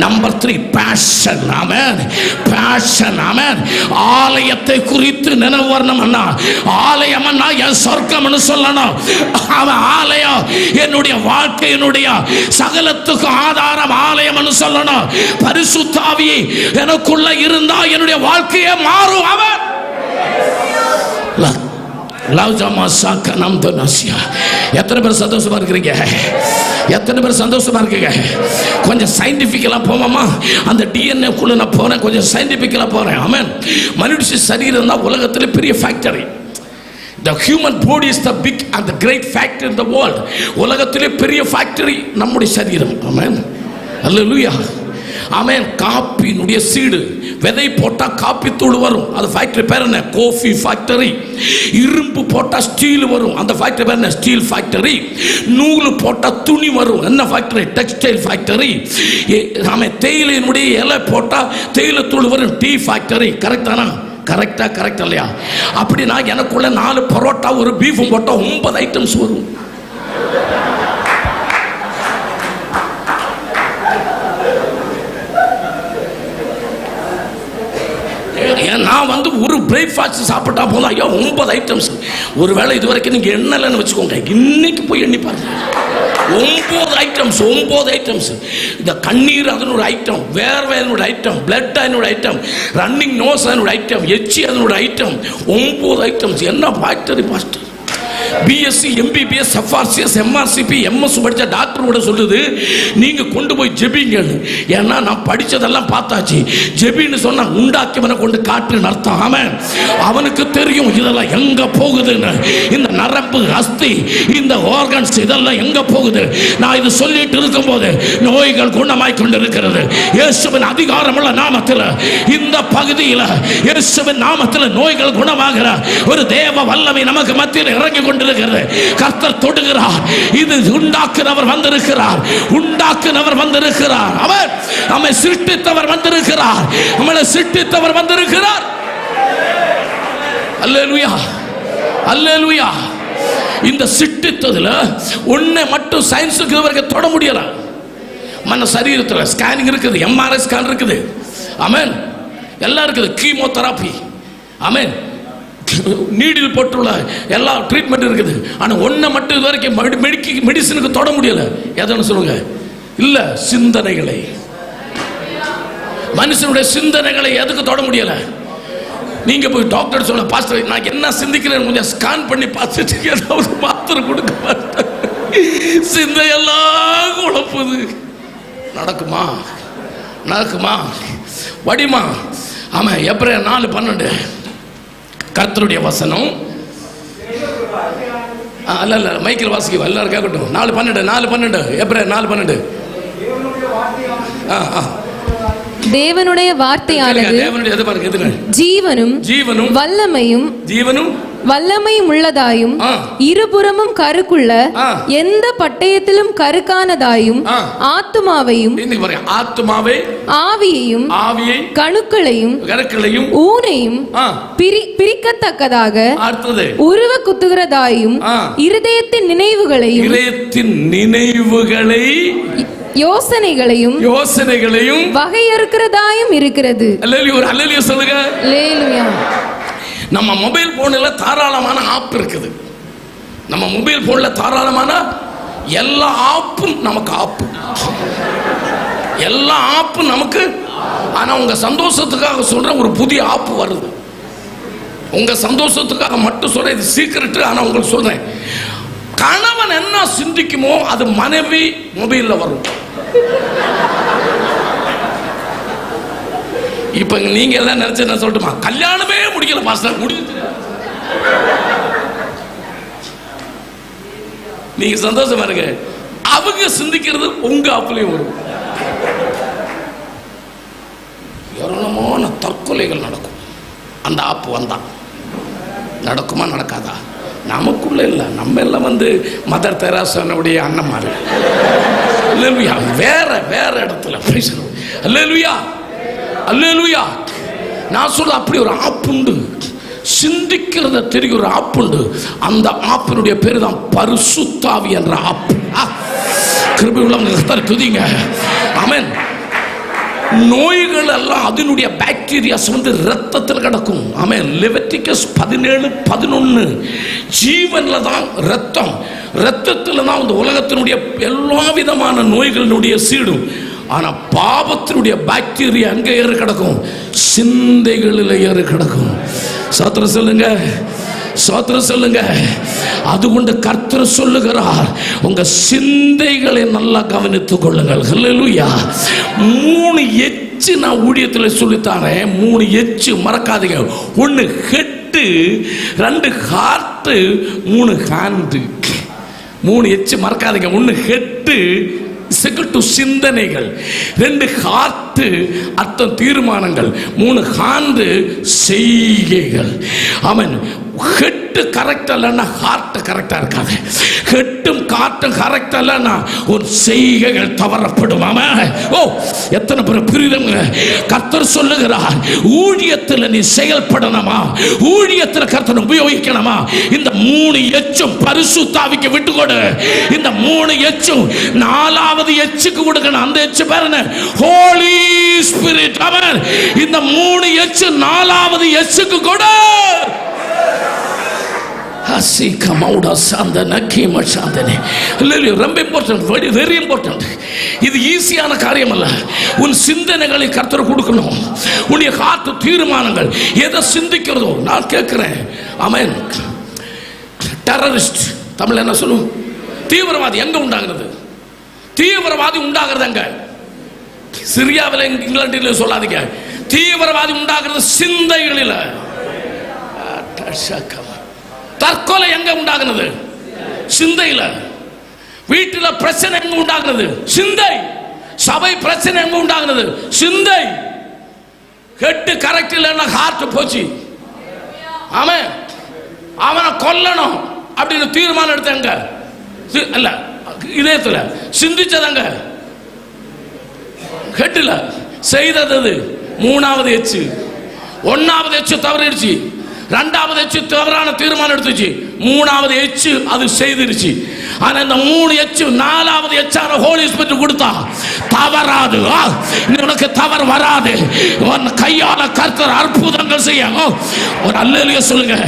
Number 3 passion. Amen. Passion. Amen. ஆலயத்தை குறித்து நினைவு வரணும்னா, ஆலயம்னா என் சொர்க்கம்னு சொல்லணும். அவன் ஆலயம் என்னுடைய வாழ்க்கை, என்னுடைய சகலத்துக்கு ஆதாரம் ஆலயம்னு சொல்லணும். பரிசுத்தாவி எனக்குள்ள இருந்தா என்னுடைய வாழ்க்கையே மாறும். அவன் எத்தனை பேர் சந்தோஷமா இருக்கிறீங்க? எத்தனை பேர் சந்தோஷமா இருக்கீங்க? கொஞ்சம் சயின்டிபிக்கலா போவோமா? அந்த டிஎன்ஏ குள்ள நான் போறேன், கொஞ்சம் சயின்டிபிக்கலா போறேன். ஆமென். மனுஷ சரீரம் தான் உலகத்திலே பெரிய factory. The human body is the big and the great factory in the world. உலகத்திலே பெரிய ஃபேக்டரி நம்முடைய சரீரம். ஆமென். அல்லேலூயா. ஆமென். காப்பினுடைய சீடு விதை போட்டா காப்பி தூள் வரும், அது ஃபேக்டரி பேர் என்ன? Coffee factory. இரும்பு போட்டா ஸ்டீல் வரும், அந்த ஃபேக்டரி பேர் என்ன? Steel factory. நூல் போட்டா துணி வரும், என்ன ஃபேக்டரி? Textile factory. ஆமென். தேயிலையினுடைய இலை போட்டா தேயிலை தூள் வரும், டீ ஃபேக்டரி. கரெக்டானா? கரெக்ட் இல்லையா? அப்படின்னா எனக்குள்ள 4 பரோட்டா ஒரு பீஃபும் போட்டா 9 ஐட்டம்ஸ் வரும். நான் வந்து ஒரு பிரேக்ஃபாஸ்ட் சாப்பிட்டா போதும், ஐயோ 9 ஐட்டம்ஸ். ஒருவேளை இது வரைக்கும் நீங்க எண்ணலன்னு வச்சுக்கோங்க, இன்னைக்கு போய் எண்ணி பாருங்க. 9 ஐட்டம்ஸ். இந்த கண்ணீர் அதனோட ஐட்டம், வேர்வை அதனோட ஐட்டம், பிளட் அதனோட ஐட்டம், ரன்னிங் நோஸ் அதனோட ஐட்டம், எச்சி அதனோட ஐட்டம். 9 ஐட்டம்ஸ். என்ன factory pastor? BSc, MBBS, FRCS, MRCP, MS படித்த டாக்டர் கூட சொல்லுது, நீங்க கொண்டு போய் ஜெபிங்கன்னு. ஏன்னா நான் படிச்சதெல்லாம் பார்த்தாச்சு. ஜெபின்னு சொன்னா உண்டாக்கியவனை கொண்டு காட்டுன்னு அர்த்தம். ஆமென். அவனுக்கு தெரியும் இதெல்லாம் எங்க போகுதுன்னு. இந்த நரம்பு, அஸ்தி, இந்த ஆர்கன்ஸ் இதெல்லாம் எங்க போகுது. நான் இது சொல்லிட்டு இருக்கும்போது நோய்கள் குணமாய் கொண்டிருக்கிறது. இயேசுவின் அதிகாரமுள்ள நாமத்தில் இந்த பகுதியில் இயேசுவின் நாமத்தில் நோய்கள் குணமாகிற ஒரு தேவ வல்லமை நமக்கு மத்தியில் இறங்கி கொண்டிருக்கிறது. கர்த்தர் தொடுகிறார். இது உண்டாக்குனவர் வந்திருக்கிறார். அவர் நம்மை சிருஷ்டித்தவர் வந்திருக்கிறார். நம்மளை சிருஷ்டித்தவர் வந்திருக்கிறார். அல்லேலூயா, அல்லேலூயா. இந்த சிருஷ்டித்ததுல ஒண்ணே மட்டும் சயின்ஸுக்கு வரைக்கும் தொட முடியல. மன சரீரத்தில் ஸ்கேனிங் இருக்குது, எம்ஆர்ஐ ஸ்கேன் இருக்குது. ஆமென். எல்லாம் இருக்குது. கீமோதெரபி. ஆமென். நீடில் போட்டுள்ள எல்லா ட்ரீட்மெண்ட் இருக்குது. ஆனால் ஒன்றை மட்டும் இது வரைக்கும் மெடிசனுக்கு தொட முடியல. எதன்னு சொல்லுங்க? இல்லை, சிந்தனைகளை. மனுஷனுடைய சிந்தனைகளை எதுக்கு தொட முடியல? நீங்க போய் டாக்டர் சொல்ல, பாஸ்டர் நான் என்ன சிந்திக்கிறேன் கொஞ்சம் ஸ்கேன் பண்ணி பார்த்துட்டு ஏதாவது மாத்திரை கொடுக்க மாட்டேன், சிந்தையெல்லாம் குழப்புது. நடக்குமா? வடிமா? ஆமா. எப்ரேயர் 4:12 கர்த்தருடைய வசனம். அல்ல மைக்கேல் வாசிக்க எல்லாரும் கேட்கட்டும். 4:12 எப்ரேயர் 4:12. தேவனுடைய வார்த்தையானது ஜீவனும் வல்லமையும் உள்ளதாயும் இருபுறமும் கருக்குள்ள எந்த பட்டயத்திலும் கருக்கானதாயும் ஆத்துமாவையும் ஆவியையும் கணுக்களையும் ஊனையும் பிரிக்கத்தக்கதாக உருவ குத்துகிறதாயும் இருதயத்தின் நினைவுகளை யோசனைகளையும் வகையறுக்கிறதாயும் இருக்கிறது. அல்லேலூயா சொல்லுங்க. அல்லேலூயா. நம்ம மொபைல் போன்ல தாராளமான ஆப் இருக்குது. நம்ம மொபைல் போன்ல தாராளமான எல்லா ஆப்பும் நமக்கு ஆப்பு. எல்லா ஆப்பும் நமக்கு. ஆனா உங்க சந்தோஷத்துக்காக சொல்ற ஒரு புதிய ஆப்பு வருது. உங்க சந்தோஷத்துக்காக மட்டும் சொல்ற, இது சீக்ரெட். ஆனா உங்களுக்கு சொல்றேன், கணவன் என்ன சிந்திக்குமோ அது மனைவி மொபைல்ல வரும். இப்ப நீங்க எல்லாம் நினைச்சு என்ன சொல்லட்டுமா? கல்யாணமே முடிக்கல பாஸ்டர், முடிஞ்சு. நீங்க சந்தோஷமா இருங்க. அவங்க சிந்திக்கிறது உங்க ஆப்புலயும் வரும். ஏராளமான தற்கொலைகள் நடக்கும். அந்த ஆப்பு வந்தா நடக்குமா நடக்காதா? நமக்குள்ள இல்லை. நம்ம எல்லாம் மதர் தெரேசாவுடைய அண்ணன்மாரு. அல்லேலூயா. வேற இடத்துல. அல்லேலூயா, அல்லேலூயா. நான் சொல்ல அப்படி ஒரு ஆப்புண்டு. சிந்திக்கிறத தெரியும் ஒரு ஆப்புண்டு. அந்த ஆப்பினுடைய பேரு தான் பரிசுத்த ஆவி என்ற ஆப்பு. கிருபை உள்ளவங்க துதிங்க. ஆமென். நோய்கள் எல்லாம் அதனுடைய பாக்டீரியாஸ் ரத்தத்தில் கிடக்கும். ஆமென். லெவிட்டிகஸ் 17:11 ஜீவன்ல தான் ரத்தம். ரத்தத்தில் தான் இந்த உலகத்தினுடைய எல்லா விதமான நோய்களினுடைய சீடும். ஆனா பாவத்தினுடைய பாக்டீரியா அங்கே ஏறு கிடக்கும், சிந்தைகளில் ஏறு கிடக்கும். சத்திரம் சொல்லுங்க, சோத்திரம் சொல்லுங்க. அதுகொண்டு கர்த்தர் சொல்லுகிறார், உங்க சிந்தைகளை நல்லா கவனித்துக் கொள்ளுங்கள். ஹல்லேலூயா. 3 எச்சு நான் ஊழியத்தில் சொல்லித்தாரேன். 3 எச்சு மறக்காதீங்க. 1 ஹெட்டு, 2 ஹார்ட், 3 ஹேண்டு. 3 எச்சு மறக்காதீங்க. 1 ஹெட்டு டு சிந்தனைகள், 2 ஹார்ட் அர்த்தம் தீர்மானங்கள், 3 ஹாண்டு செய்கைகள். ஆமென். ஹெட்டு கரெக்ட் இல்லைன்னா ஹார்ட் கரெக்டா இருக்காது. ஹெட்டும் காட்டும் கரெக்ட் இல்லைன்னா ஒரு செய்கைகள் தவறப்படும். ஓ, எத்தனை பேர் புரியுதுங்க? கர்த்தர் சொல்லுகிறார், ஊழியத்தில் நீ செயல்படணுமா, ஊழியத்தில் கர்த்தர் உபயோகிக்கணுமா, இந்த 3 எச்சும் பரிசுத்த ஆவிக்கு விட்டு கொடு. இந்த 3 எச்சும் 4வது எச்சுக்கு கொடுக்கணும். அந்த எச்சு பேர் என்ன? ஹோலி ஸ்பிரிட். ஆமென். இந்த 3 எச்சு 4வது எச்சுக்கு கொடு. ரொம்ப இம்பார்ட்டன்ட், வெரி இம்பார்ட்டன்ட். இது ஈஸியான காரியம் அல்ல. உன் சிந்தனைகளை கர்த்தர் கொடுக்கணும். உன்னுடைய ஹார்ட் தீர்மானங்கள் எதை சிந்திக்கிறதோ. நான் கேட்கிறேன், ஆமென். டெரரிஸ்ட் தமிழ் என்ன சொல்லும்? தீவிரவாதி எங்க உண்டாகிறது? தீவிரவாதி உண்டாகிறது எங்க? சிரியாவில், இங்கிலாந்தில் சொல்லாதீங்க. தீவிரவாதி உண்டாகிறது சிந்தைகளில். தற்கொலை எங்க உண்டாகிறது? சிந்தையில. வீட்டில் பிரச்சனை எங்க உண்டாகிறது? சிந்தை. சபை பிரச்சனை எங்க உண்டாகிறது? சிந்தை. ஹெட் கரெக்ட் இல்லைன்னா ஹார்ட் போச்சு. ஆமென். அவனை கொல்லணும் அப்படின்னு தீர்மானம் எடுத்தாங்க அல்ல, இதயத்தில் சிந்திச்சதாங்க. ஹெட்ல செய்தது 3வது எச்சு. 1வது எச்சு தவறிடுச்சு, 2வது எச்சு தவறான தீர்மானம் எடுத்துச்சு, 3வது எச்சு அது செய்திருச்சு. ஆனா இந்த 3 எச்சு 4வது எச்சான ஹோலி ஸ்பிரிட் கொடுத்தா தவறாது. உனக்கு தவறு வராது. உன் கையால கர்த்தர் அற்புதங்கள் செய்ய. ஒரு அல்லேலூயா சொல்லுங்க.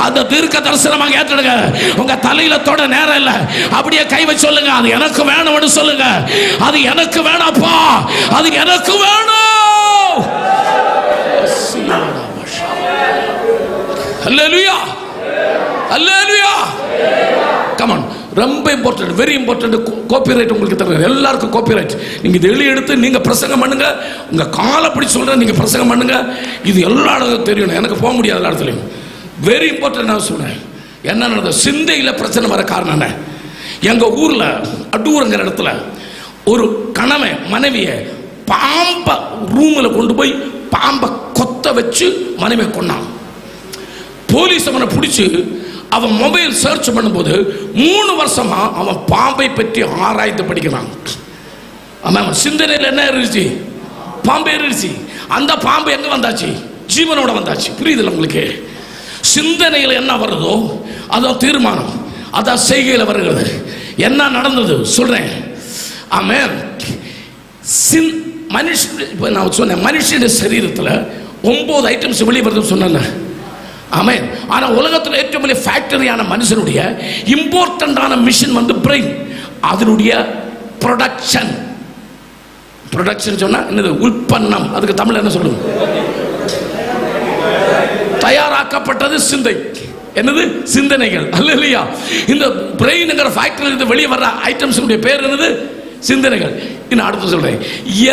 அந்த தீர்க்க தரிசனமாக ஏற்றுடுங்க. உங்க தலையில தொட நேரம் இல்லை. அப்படியே கை வச்சு சொல்லுங்க, அது எனக்கு வேணும்னு சொல்லுங்க. அது எனக்கு வேணாப்பா, அது எனக்கு வேணும். Hallelujah. Hallelujah. Come on. ரொம்ப இம்பார்ட்டன்ட், வெரி இம்பார்ட்டன்ட். காப்பிரைட் உங்களுக்கு தருங்க. எல்லாருக்கும் காப்பிரைட். நீங்க இதை எழுதி எடுத்து நீங்க பிரசங்கம் பண்ணுங்க. உங்க காலை பிடி சொல்றேன், நீங்க பிரசங்கம் பண்ணுங்க. இது எல்லா இடத்துக்கும் தெரியணும். எனக்கு போக முடியாது எல்லா இடத்துலையும். Very important. நான் சொல்றேன், என்ன நடந்தது? சிந்தையில பிரச்சனை வர காரணம் என்ன? எங்க ஊர்ல அடூருங்கிற இடத்துல ஒரு கணவன் மனைவிய பாம்ப ரூம்ல கொண்டு போய் பாம்பை கொத்த வச்சு மனைவியை கொன்னான். போலீஸ் அவனை பிடிச்சு அவன் மொபைல் சர்ச் பண்ணும்போது 3 வருஷமா அவன் பாம்பை பற்றி ஆராய்ந்து படிக்கிறான். அவன் சிந்தனையில் என்ன இருந்துச்சு? பாம்பு இருந்துச்சு. அந்த பாம்பு எங்க வந்தாச்சு? ஜீவனோட வந்தாச்சு. புரியுதுல உங்களுக்கு? சிந்தனையில் என்ன வருதோ அதான் தீர்மானம், அதான் செய்கையில் வருகிறது. என்ன நடந்தது சொல்றேன். ஆமென். மனுஷன், நான் சொன்னேன், மனுஷனுடைய சரீரத்தில் 9 ஐட்டம்ஸ் வெளியே வருதுன்னு சொன்னல. ஆமென். ஆனா உலகத்தில் ഏറ്റവും വലിയ ஃபேக்டரியான மனுஷனுடைய இம்பார்ட்டன்டான மிஷன் வந்து பிரெயின். அதனுடைய ப்ரொடக்ஷன். ப்ரொடக்ஷன் சொன்னா என்னது? உற்பன்னம். அதுக்கு தமிழ் என்ன சொல்லுங்க? தயாராக்கப்பட்டது சிந்தை. என்னது? சிந்தனைகள். அல்லேலூயா. இந்த பிரெயின்ங்கிற ஃபேக்டரியிலிருந்து வெளியே வர்ற ஐட்டம்ஸ் பேர் என்னது? சிந்தனைகள். இன்னும் அடுத்து சொல்றேன்,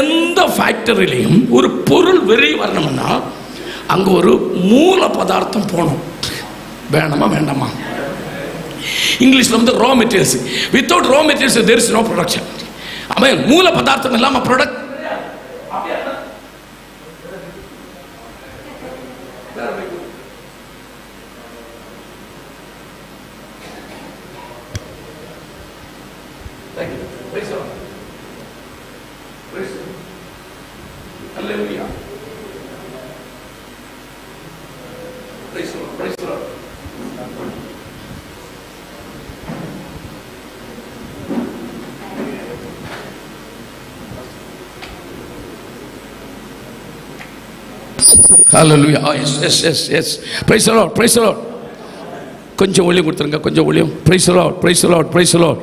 எந்த ஃபேக்டரியிலையும் ஒரு பொருள் வெளியே வரணும்னா அங்க ஒரு மூல பதார்த்தம் போகணும். வேணுமா வேண்டாமா? இங்கிலீஷ்ல வந்து raw materials. Without raw materials there is no production. Amen. மூல பதார்த்தம் இல்லாம product. Hallelujah. Praise the Lord. Praise the Lord. Hallelujah. Oh, yes, yes, yes, yes. Praise the Lord. Praise the Lord. கொஞ்சம் ஒளியம் கொடுத்துருங்க, கொஞ்சம் ஒளியம். Praise the Lord. Praise the Lord. Praise the Lord.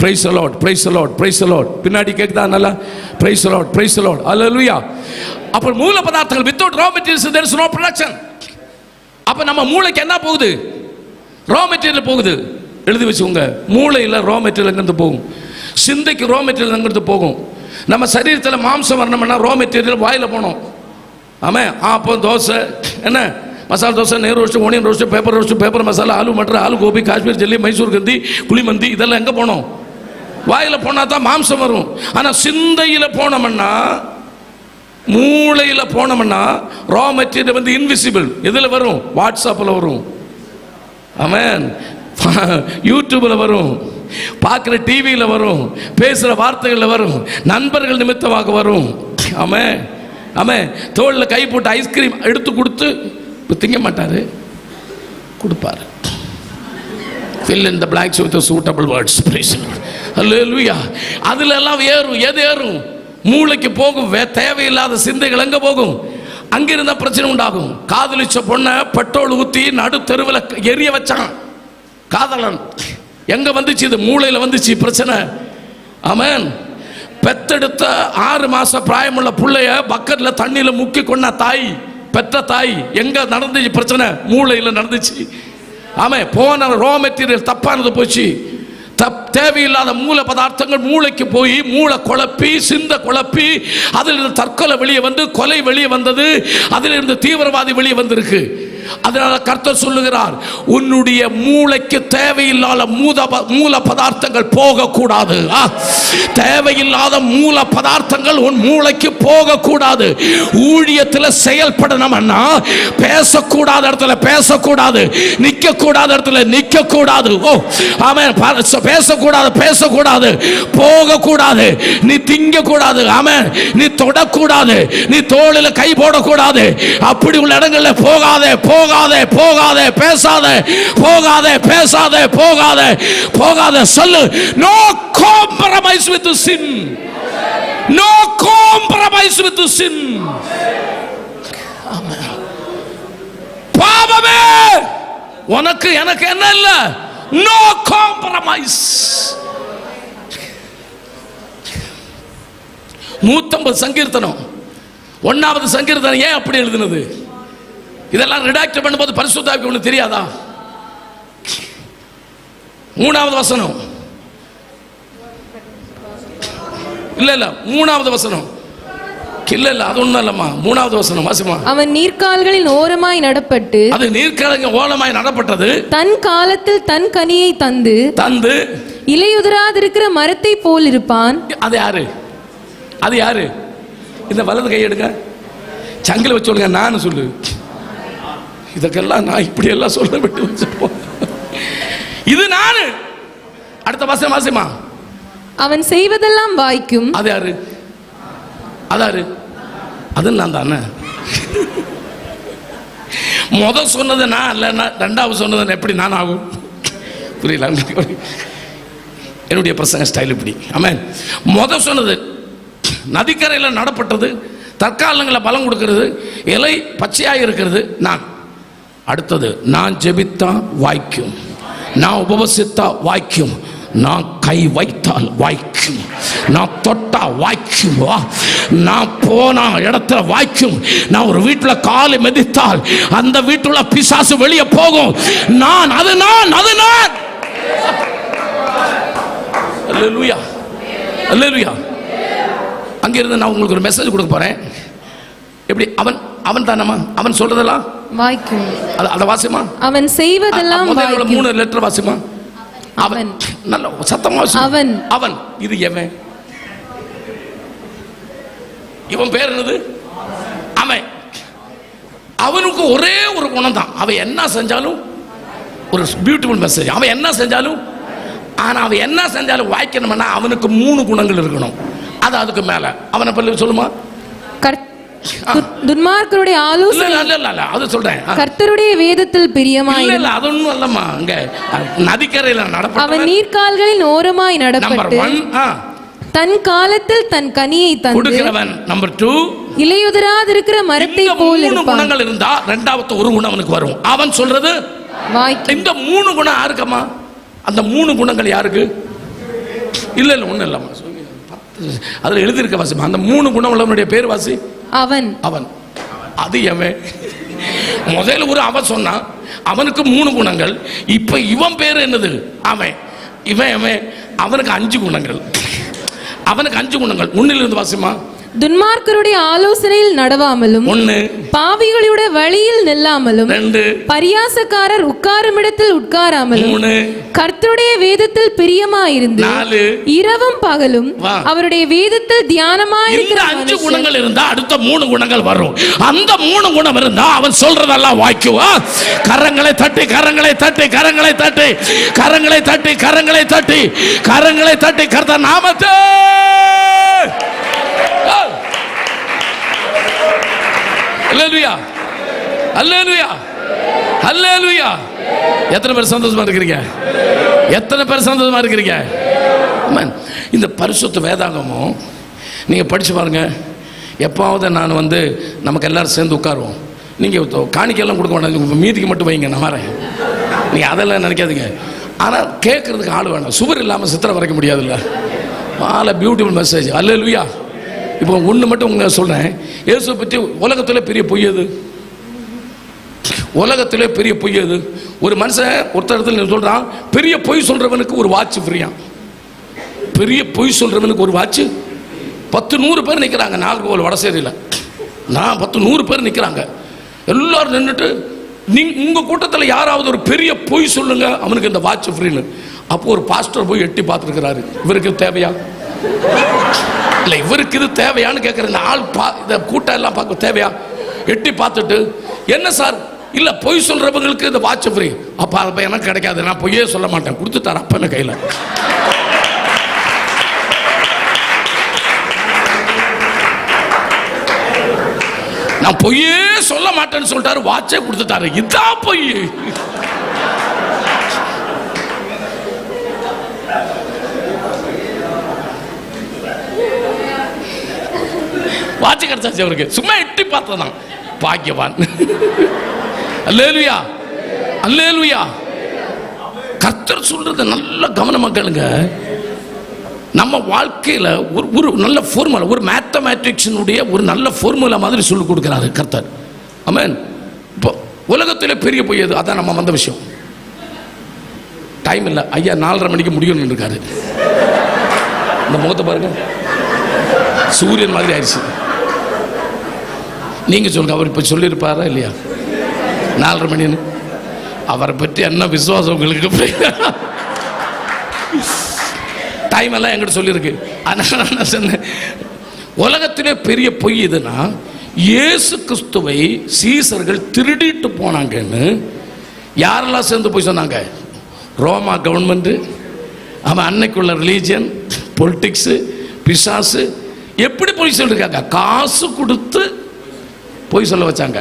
Praise the Lord. Praise the Lord. Praise the Lord. பின்னாடி கேக்குதா நல்லா? Praise the Lord. Praise the Lord. Hallelujah. அப்ப மூல பதார்த்தங்கள் without raw materials there is no production. அப்ப நம்ம மூளைக்கு என்ன போகுது? ரா மெட்டீரியல் போகுது, எழுதி வச்சுக்கோங்க. மூளையில் ரா மெட்டீரியல் எங்கிருந்து போகும், சிந்தைக்கு ரா மெட்டீரியல் எங்கிருந்து போகும். நம்ம சரீரத்தில் மாம்சம் வரணும்னா ரா மெட்டீரியல் வாயில் போகணும். ஆமாம். அப்போ தோசை என்ன, மசாலா தோசை, நேரு roast, onion roast, paper masala, aloo matar, aloo gobi, Kashmir jelly, Mysore கந்தி, குழிமந்தி, இதெல்லாம் எங்கே போகணும்? வாயில் போனால் தான் மாம்சம் வரும். ஆனால் சிந்தையில் போனோம்னா, மூளையில் போனோம்னா ரா மெட்டீரியல் வந்து இன்விசிபிள். எதில் வரும்? வாட்ஸ்அப்பில் வரும், ஆமென், யூடியூப்பில் வரும், பார்க்குற டிவியில் வரும், பேசுகிற வார்த்தைகளில் வரும், நண்பர்கள் நிமித்தமாக வரும். ஆமென் ஆமென். தோளில் கை போட்டு ஐஸ்கிரீம் எடுத்து கொடுத்து திங்க மாட்டார், கொடுப்பார். fill in the blanks with the suitable words. praise the Lord. hallelujah. அதுல எல்லாம் ஏறும். எது ஏறும்? மூளைக்கு போகும். தேவையில்லாத சிந்தைகள் எங்க போகும்? அங்கிருந்த பிரச்சனை உண்டாகும். காதலிச்ச பொண்ணை பெட்ரோல் ஊற்றி நடு தெருவில் எரிய வச்சான் காதலன். எங்க வந்துச்சு? இது மூளையில் வந்துச்சு பிரச்சனை. ஆமென். பெத்தெடுத்த 6 மாசம் பிராயமுள்ள பிள்ளைய பக்கெட்ல தண்ணியில் முக்கி கொண்ட தாய், பெற்ற தாய், எங்க நடந்துச்சு பிரச்சனை? மூளையில் நடந்துச்சு. ஆமாம். போன ரா மெட்டீரியல் தப்பானது போச்சு. தேவையில்லாத மூல பதார்த்தங்கள் மூளைக்கு போய் மூளை குழப்பி, சிந்த குழப்பி, அதிலிருந்து தற்கொலை வெளியே வந்து, கொலை வெளியே வந்தது, அதிலிருந்து தீவிரவாதி வெளியே வந்திருக்கு. அதனால கர்த்தர் சொல்லுகிறார், உன்னுடைய மூளைக்கு தேவையில்லாத மூல பதார்த்தங்கள் போகக்கூடாது. தேவையில்லாத மூல பதார்த்தங்கள் உன் மூளைக்கு போகக்கூடாது. ஊழியத்தில் செயல்படணும்னா பேசக்கூடாத இடத்துல பேசக்கூடாது, நிற்கக்கூடாத இடத்துல நிற்கக்கூடாது. ஓ ஆமென். பேசக்கூடாது, போகக்கூடாது, நீ திங்கக்கூடாது, ஆமென், நீ தொடக்கூடாது, நீ தோளில் கை போடக்கூடாது. அப்படி உள்ள இடங்களில் போகாதே, பேசாதே, போகாதே. சொல்லு, no compromise with sin. No compromise with sin. பாவமே உனக்கு எனக்கு என்ன இல்ல? No compromise. 150 சங்கீர்த்தனம், 1வது சங்கீர்த்தனம் ஏன் அப்படி எழுதுனது? இதெல்லாம் ரிடாக்ட் பண்ணும்போது பரிசுத்த ஆவிக்கு ஒன்று தெரியாதா? 3வது வசனம் இல்ல 3வது வசனம் இல்ல அது ஒண்ணும் இல்லம்மா. 3வது வசனம் வாசிமா. அவன் நீர்க்கால்களின் ஓரமாய் நடப்பட்டு, அது நீர்க்கால்களின் ஓரமாய் நடப்பட்டது, தன் காலத்தில் தன் கனியை தந்து இலையுதிராதிருக்கிற மரத்தை போல் இருப்பான். அது யாரு? இந்த வலது கை எடுங்க, சங்கில வச்சு சொல்லுங்க, நான் சொல்லு. இதற்கெல்லாம் நான் இப்படி எல்லாம் சொல்ல விட்டு வச்சிருப்போம். இது நானு. அடுத்த வசனம் வாசிமா. அவன் செய்வதெல்லாம் வாய்க்கும். அது யாரு? அது நான் தானே. சொன்னது நான் இல்லைன்னா 2வது சொன்னது எப்படி நான் ஆகும்? புரியல என்னுடைய பிரசங்க ஸ்டைல் இப்படி. ஆமென். சொன்னது நதிக்கரையில் நடப்பட்டது, தற்காலங்களில் பலம் கொடுக்கிறது, இலை பச்சையாக இருக்கிறது நான். அடுத்தது, நான் ஜெபித்தா வாய்க்கும், நான் உபவசித்தா வாய்க்கும், நான் கை வைத்தால் வாய்க்கும், நான் தொட்டா வாய்க்கும், நான் போன இடத்துல வாய்க்கும், நான் ஒரு வீட்டில் காலை மிதித்தால் அந்த வீட்டுல பிசாசு வெளியே போகும். அது நான் அல்லேலூயா, அல்லேலூயா. அங்கிருந்து நான் உங்களுக்கு ஒரு மெசேஜ் கொடுக்க போறேன். எப்படி? அவன் தானம்மா, அவன் சொல்றதெல்லாம் வாய்க்கும். அத வாசிமா. அவன் செய்வதெல்லாம் வாய்க்கும். 3 லெட்டர் வாசிமா. அவன் நல்ல சத்தமா வாசி. அவன் இது எவன்? இவன் பேர் என்னது? அவனுக்கு ஒரே ஒரு குணம் தான். அவன் என்ன செஞ்சாலும் ஒரு பியூட்டிஃபுல் மெசேஜ். அவன் என்ன செஞ்சாலும், ஆனா அவன் என்ன செஞ்சாலும் வாய்க்கணும்னா அவனுக்கு 3 குணங்கள் இருக்கணும். அது அதுக்கு மேல அவனை பற்றி சொல்லுமா. துன்மார்க்கருடைய ஆலோசனை இல்ல அது சொல்றேன். கர்த்தருடைய வேதத்தில் பிரியமாய் இல்ல அது ஒண்ணும் இல்லம்மா. அங்க நதிக்கரையில நடப்பட்ட, அவன் நீர்க்கால்களின் ஓரமாய் நடப்பட்டு, தன் காலத்தில் தன் கனியை தந்து நம்பர் 2 இலையுதிராதிருக்கிற மரத்தை போல் இருப்பான். 3 குணங்கள் இருந்தா 2வது ஒரு குணம் அவனுக்கு வரும். அவன் சொல்றது வாய்க்கும். இந்த 3 குணம் யாருக்கம்மா? அந்த 3 குணங்கள் யாருக்கு? இல்ல ஒண்ணு இல்லம்மா. அதுல எழுதி இருக்க வாசிமா. அந்த 3 குணம் உள்ளவனுடைய பேர் வாசி. அவன் அது எவன்? முதல்ல ஒரு அவன் சொன்னான், அவனுக்கு 3 குணங்கள். இப்ப இவன் பேர் என்னது? அவன் அவனுக்கு 5 குணங்கள். அவனுக்கு 5 குணங்கள். 1 வாசிமா. துன்மார்க்கருடைய ஆலோசனையில் நடவாமலும், 1 பாவிகளுடைய வழியில் நில்லாமலும், 2 பரியாசக்காரர் உட்காரும் இடத்தில் உட்காராமலும், 3 கர்த்தருடைய வேதத்தில் பிரியமாயிருந்து 4 இரவும் பகலும் அவருடைய வேதத்தில் தியானமாயிருக்கிற. 5 குணங்கள் இருந்தா அடுத்த 3 குணங்கள் வரும். அந்த 3 குணம் இருந்தா அவன் சொல்றதெல்லாம் வாய்க்குவா. கரங்களை தட்டி கரங்களை தட்டி கரங்களை தட்டி கரங்களை தட்டி கரங்களை தட்டி கரங்களை தட்டி கர்த்தர் நாமத்தை. அல்லேலூயா, அல்லேலூயா, அல்லேலூயா. எத்தனை பேர் சந்தோஷமா இருக்கிறீங்க? எத்தனை பேர் சந்தோஷமா இருக்கிறீங்க? இந்த பரிசுத்த வேதாகமும் நீங்க படிச்சு பாருங்க. எப்பாவது நான் நமக்கு எல்லாரும் சேர்ந்து உட்காருவோம். நீங்க காணிக்கையெல்லாம் கொடுக்க வேண்டாம், மீதிக்கு மட்டும் வைங்க, நான் வரேன். நீங்க அதெல்லாம் நினைக்காதீங்க. ஆனால் கேட்கறதுக்கு ஆள் வேணும். சுவர் இல்லாமல் சித்திரம் வரைக்க முடியாதுல்ல. Beautiful message. அல்லேலூயா. இப்போ ஒன்று மட்டும் உங்களுக்கு சொல்கிறேன். இயேசுவை பற்றி உலகத்தில் பெரிய பொய் எது? உலகத்திலே பெரிய பொய் எது? ஒரு மனுஷன் ஒருத்தர் சொல்கிறான், பெரிய பொய் சொல்கிறவனுக்கு ஒரு வாட்ச் ஃப்ரீயாம். பெரிய பொய் சொல்கிறவனுக்கு ஒரு வாட்ச். 10-100 பேர் நிற்கிறாங்க நாகர்கோவில் வடசேரியில். நான் 10-100 பேர் நிற்கிறாங்க. எல்லாரும் நின்றுட்டு, உங்கள் கூட்டத்தில் யாராவது ஒரு பெரிய பொய் சொல்லுங்க, அவனுக்கு இந்த வாட்ச் ஃப்ரீன்னு. அப்போ ஒரு பாஸ்டர் போய் எட்டி பார்த்துருக்கிறாரு. இவருக்கு தேவையா? இல்லை, இவருக்கு இது தேவையான்னு கேட்குற இந்த ஆள் இந்த கூட்டம் எல்லாம் பார்க்க தேவையா? எட்டி பார்த்துட்டு, என்ன சார்? இல்லை, பொய் சொல்றவங்களுக்கு இந்த வாட்ச் ஃப்ரீ. அப்போ அப்போ எனக்கு கிடைக்காது, நான் பொய்யே சொல்ல மாட்டேன், கொடுத்துட்டார் அப்ப என்ன கையில். நான் பொய்யே சொல்ல மாட்டேன்னு சொல்லிட்டாரு, வாட்சே கொடுத்துட்டாரு. இதான் பொய். வாட்சி கிடைச்சாச்சு அவருக்கு. சும்மா எட்டி பார்த்ததான் பாக்கியவான். அல்லேலூயா, அல்லேலூயா. கர்த்தர் சொல்றது நல்ல கவனமா கேளுங்க. நம்ம வாழ்க்கையில ஒரு நல்ல ஃபார்முலா, ஒரு மேத்தமேட்டிக்ஸினுடைய ஒரு நல்ல ஃபார்முலா மாதிரி சொல்லி கொடுக்கிறாரு கர்த்தர். ஆமென். இப்போ உலகத்திலே பெரிய பொய் எது? அதான் நம்ம வந்த விஷயம். டைம் இல்லை ஐயா, 4:30 மணிக்கு முடியணும்னு இருக்காரு. இந்த முகத்தை பாருங்க, சூரியன் மாதிரி ஆயிடுச்சு. நீங்க சொல்லுங்க, அவர் இப்ப சொல்லியிருப்பாரா இல்லையா 4:30 மணின்னு? அவரை பற்றி என்ன விசுவாசம் உங்களுக்கு? டைம் எல்லாம் எங்கிட்ட சொல்லியிருக்கு. அதனால நான் சொன்னேன், உலகத்திலே பெரிய பொய் எதுனா, இயேசு கிறிஸ்துவை சீசர்கள் திருடிட்டு போனாங்கன்னு யாரெல்லாம் சேர்ந்து போய் சொன்னாங்க? ரோமா கவர்மெண்ட், அவன் அன்னைக்குள்ள ரிலீஜியன், பொலிட்டிக்ஸு, பிசாசு. எப்படி பொய் சொல்லிருக்காங்க? காசு கொடுத்து பொய் சொல்ல வச்சாங்க.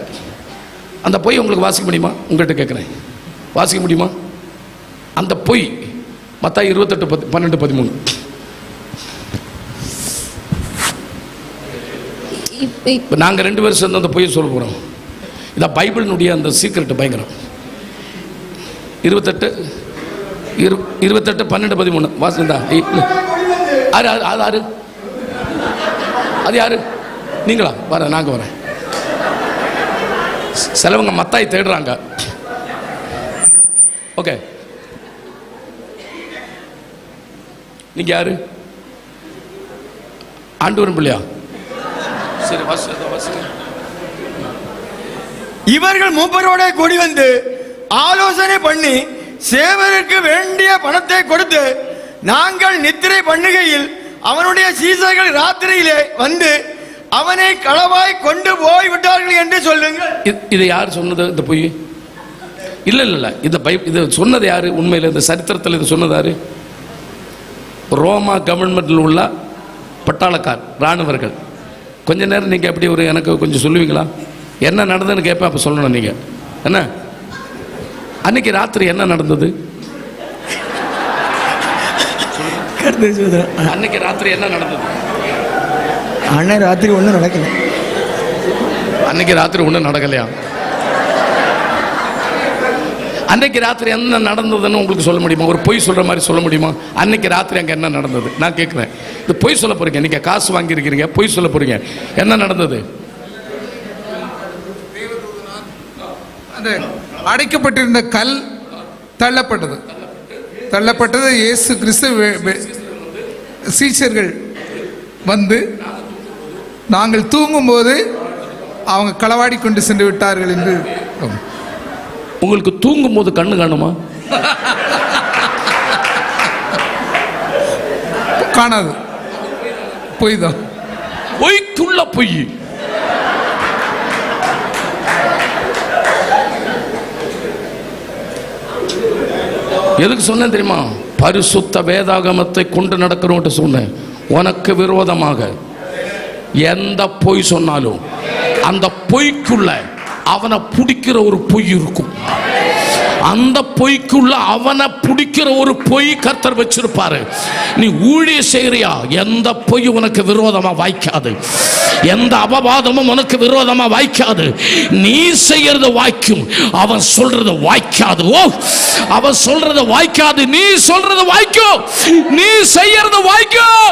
அந்த பொய் உங்களுக்கு வாசிக்க முடியுமா? உங்கள்கிட்ட கேட்குறேன், வாசிக்க முடியுமா அந்த பொய்? மத்தாய் 28:12-13. இப்போ நாங்கள் 2 பேரும் சேர்ந்து அந்த பொய்யை சொல்ல போகிறோம். இதான் பைபிளினுடைய அந்த சீக்ரெட் பயங்கரம். 28:12-13 வாசிந்தா. யாரு அது? யாரு? நீங்களா? வரேன், நாங்கள் வரேன். சிலவங்க மத்தாய் தேடுறாங்க. ஓகே, நீங்க யாரு? ஆண்டவரும் பிள்ளையா? சரி, வாசிங்க. இவர்கள் மூப்பரோட கூடி வந்து ஆலோசனை பண்ணி சேவருக்கு வேண்டிய பணத்தை கொடுத்து, நாங்கள் நித்திரை பண்ணுகையில் அவனுடைய சீசர்கள் ராத்திரியிலே வந்து அவனை களவாய் கொண்டு போய் விட்டார்கள் என்று சொல்லுங்கள். இது யார் சொன்னது இந்த பொய்? இல்ல இது சொன்னது யாரு? உண்மையில் இந்த சரித்திரத்தில் இது சொன்னது யாரு? ரோமா கவர்மெண்ட்டில் உள்ள பட்டாளக்கார், இராணுவர்கள். கொஞ்ச நேரம் நீங்கள் அப்படி ஒரு எனக்கு கொஞ்சம் சொல்லுவீங்களா? என்ன நடந்ததுன்னு கேட்பேன், அப்போ சொல்லணும் நீங்கள். என்ன அன்னைக்கு ராத்திரி என்ன நடந்தது? அன்னைக்கு ராத்திரி என்ன நடந்தது? அன்னைக்கு ராத்திரி ஒன்றும் நடக்கல. அன்னைக்கு ராத்திரி ஒன்றும் நடக்கலையா? அன்னைக்கு ராத்திரி என்ன நடந்ததுன்னு உங்களுக்கு சொல்ல முடியுமா? ஒரு பொய் சொல்ற மாதிரி சொல்ல முடியுமா? அன்னைக்கு ராத்திரி அங்கே என்ன நடந்தது? நான் கேட்குறேன். இது பொய் சொல்ல போறீங்க, நீங்க காசு வாங்கியிருக்கிறீங்க, பொய் சொல்ல போறீங்க. என்ன நடந்தது? அந்த அடைக்கப்பட்டிருந்த கல் தள்ளப்பட்டது. இயேசு கிறிஸ்து சீஷர்கள் வந்து நாங்கள் தூங்கும்போது அவங்க களவாடி கொண்டு சென்று விட்டார்கள் என்று. உங்களுக்கு தூங்கும் போது கண்ணு காணுமா? காணாது. பொய் தான். பொய்க்குள்ள பொய். எதுக்கு சொன்னேன் தெரியுமா? பரிசுத்த வேதாகமத்தை கொண்டு நடக்கிறோம் சொன்னேன். உனக்கு விரோதமாக எந்த பொய் சொன்னாலும் அந்த பொய்க்குள்ள அவனை பிடிக்கிற ஒரு பொய் இருக்கும். அந்த பொய்க்குள்ள அவனை பிடிக்கிற ஒரு பொய் கர்த்தர் வச்சிருப்பாரு. நீ ஊழிய செய்யறியா, எந்த பொய் உனக்கு விரோதமா வாய்க்காது, எந்த அபவாதமும் உனக்கு விரோதமா வாய்க்காது. நீ செய்யறது வாய்க்கும், அவன் சொல்றது வாய்க்காது. ஓ, அவன் சொல்றது வாய்க்காது, நீ சொல்றது வாய்க்கும், நீ செய்யறது வாய்க்கும்.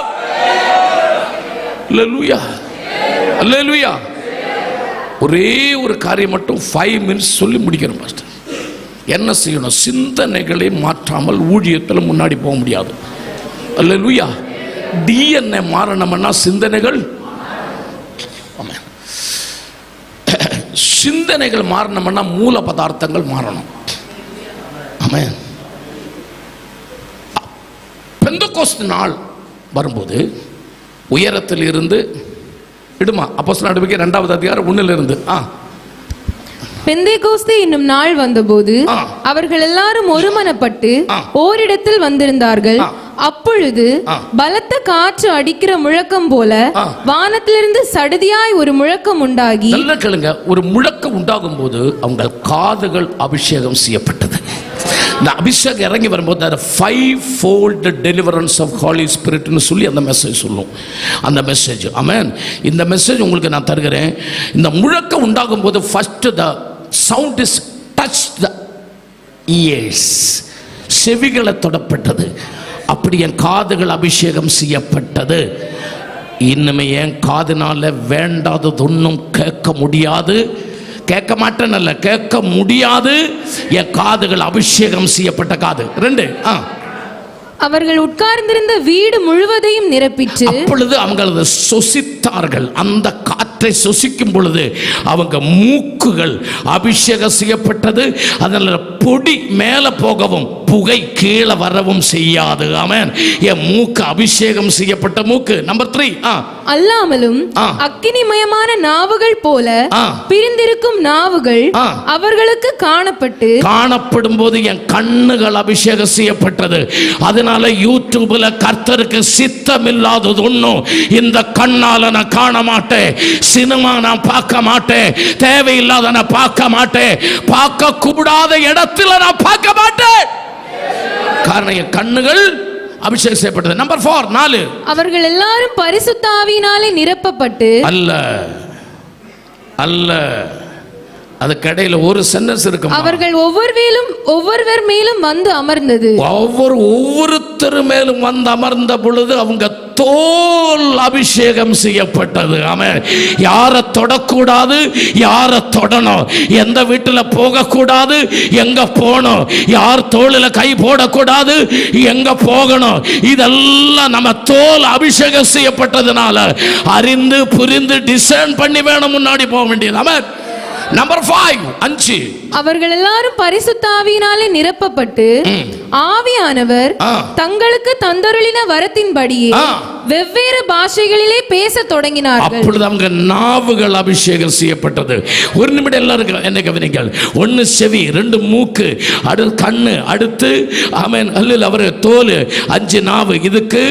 அல்லேலூயா, அல்லேலூயா. ஒரே ஒரு காரியம் மட்டும் 5 minutes சொல்லி முடிக்கிறேன் பாஸ்டர். என்ன செய்யணும்? சிந்தனைகளை மாற்றாமல் ஊழியத்தில் முன்னாடி போக முடியாது. அல்லேலூயா. DNA மாறணும்னா சிந்தனைகள், சிந்தனைகள் மாறணும்னா மூல பதார்த்தங்கள் மாறணும். ஆமென். பெந்தெகோஸ்து நாள் வரும்போது உயரத்தில் இருந்து இடுமா அப்போஸ்தலர் நடவடிக்கை 2வது அதிகாரம் 1 இருந்து பெந்தெகோஸ்து என்னும் நாள் வந்தபோது அவர்கள் எல்லாரும் ஒருமனப்பட்டு ஓரிடத்தில் வந்திருந்தார்கள். அப்பொழுது பலத்த காற்று அடிக்கிற முழக்கம் போல வானத்திலிருந்து சடுதியாய் ஒரு முழக்கம் உண்டாகி, நல்ல கேளுங்க, ஒரு முழக்கம் உண்டாகும் போது அவங்க காதுகள் அபிஷேகம் செய்யப்பட்டது. இந்த அபிஷேகம் இறங்கி வரும்போது அந்த 5-fold deliverance of Holy Spiritனு சொல்லி அந்த மெசேஜ் சொல்லும். அந்த மெசேஜ், ஆமென். இந்த மெசேஜ் உங்களுக்கு நான் தருகிறேன். இந்த முழக்கம் உண்டாகும் போது first the sound is touched the ears, செவிகளை தொடப்பட்டது. அப்படி என் காதுகள் அபிஷேகம் செய்யப்பட்டது. இன்னுமே என் காதுனால வேண்டாதது ஒன்றும் கேட்க முடியாது. கேட்க மாட்டேன் அல்ல, கேட்க முடியாது. என் காதுகள் அபிஷேகம் செய்யப்பட்ட காது. 2 அவர்கள் உட்கார்ந்திருந்த வீடு முழுவதையும் நிரப்பிற்று. அப்பொழுது அவங்க அதை சொசித்தார்கள். அந்த காற்றை சொசிக்கும் பொழுது அவங்க மூக்குகள் அபிஷேகம் செய்யப்பட்டது. அதில் பொடி மேலே போகவும் புகை கீழே வரவும் செய்யாது. ஆமென். என் மூக்கு அபிஷேகம் செய்யப்பட்ட மூக்கு. நம்பர் 3 அல்லாமலும் அக்கினிமயமான நாவுகள் போல பிரிந்திருக்கும் நாவுகள் அவர்களுக்கு காணப்படும் போது என் கண்ணுகள் அபிஷேகம் செய்யப்பட்டது. அதனால யூடியூப்ல கர்த்தருக்கு சித்தமில்லாதது ஒன்றும் இந்த கண்ணால நான் காண மாட்டேன். சினிமா நான் பார்க்க மாட்டேன். தேவையில்லாத நான் பார்க்க மாட்டேன். பார்க்க கூடாத இடத்துல நான் பார்க்க மாட்டேன். காரணம் என் கண்ணுகள் அபிஷேகம் செய்யப்பட்டது. நம்பர் 4 அவர்கள் எல்லாரும் பரிசுத்த ஆவியினாலே நிரப்பப்பட்டு. அல்ல அது கடையில் ஒரு சென்டென்ஸ் இருக்கு. அவர்கள் ஒவ்வொருவர் மேலும் வந்து அமர்ந்தது. ஒவ்வொருத்தர் மேலும் வந்து அமர்ந்த பொழுது அவங்க தோல் அபிஷேகம் செய்யப்பட்டது. ஆமென். யாரை தொடக்கூடாது, யாரை தொடணும், எந்த வீட்டில் போகக்கூடாது, எங்க போகணும், யார் தோளில் கை போடக்கூடாது, எங்க போகணும், இதெல்லாம் நம்ம தோல் அபிஷேகம் செய்யப்பட்டதுனால அறிந்து புரிந்து டிசைன் பண்ணி வேணும் முன்னாடி போக வேண்டியது. ஆமென். நம்பர் 5 அவர்கள் எல்லாரும் பரிசுத்த ஆவியினாலே நிரப்பப்பட்டு ஆவியானவர் தங்களுக்கு தந்தருளின வரத்தின்படியே வெவ்வேறு பாஷைகளிலே பேச தொடங்கினார்கள். அப்பொழுது அவங்க நாவுகள் அபிஷேகம் செய்யப்பட்டது. ஒரு நிமிடம் எல்லாரும் என்ன கவனிங்கள். 1 செவி, 2 மூக்கு, அடுத்து கண்ணு, அடுத்து ஆமென் அல்ல அவர் தோல், 5 நாவு. இதுக்கு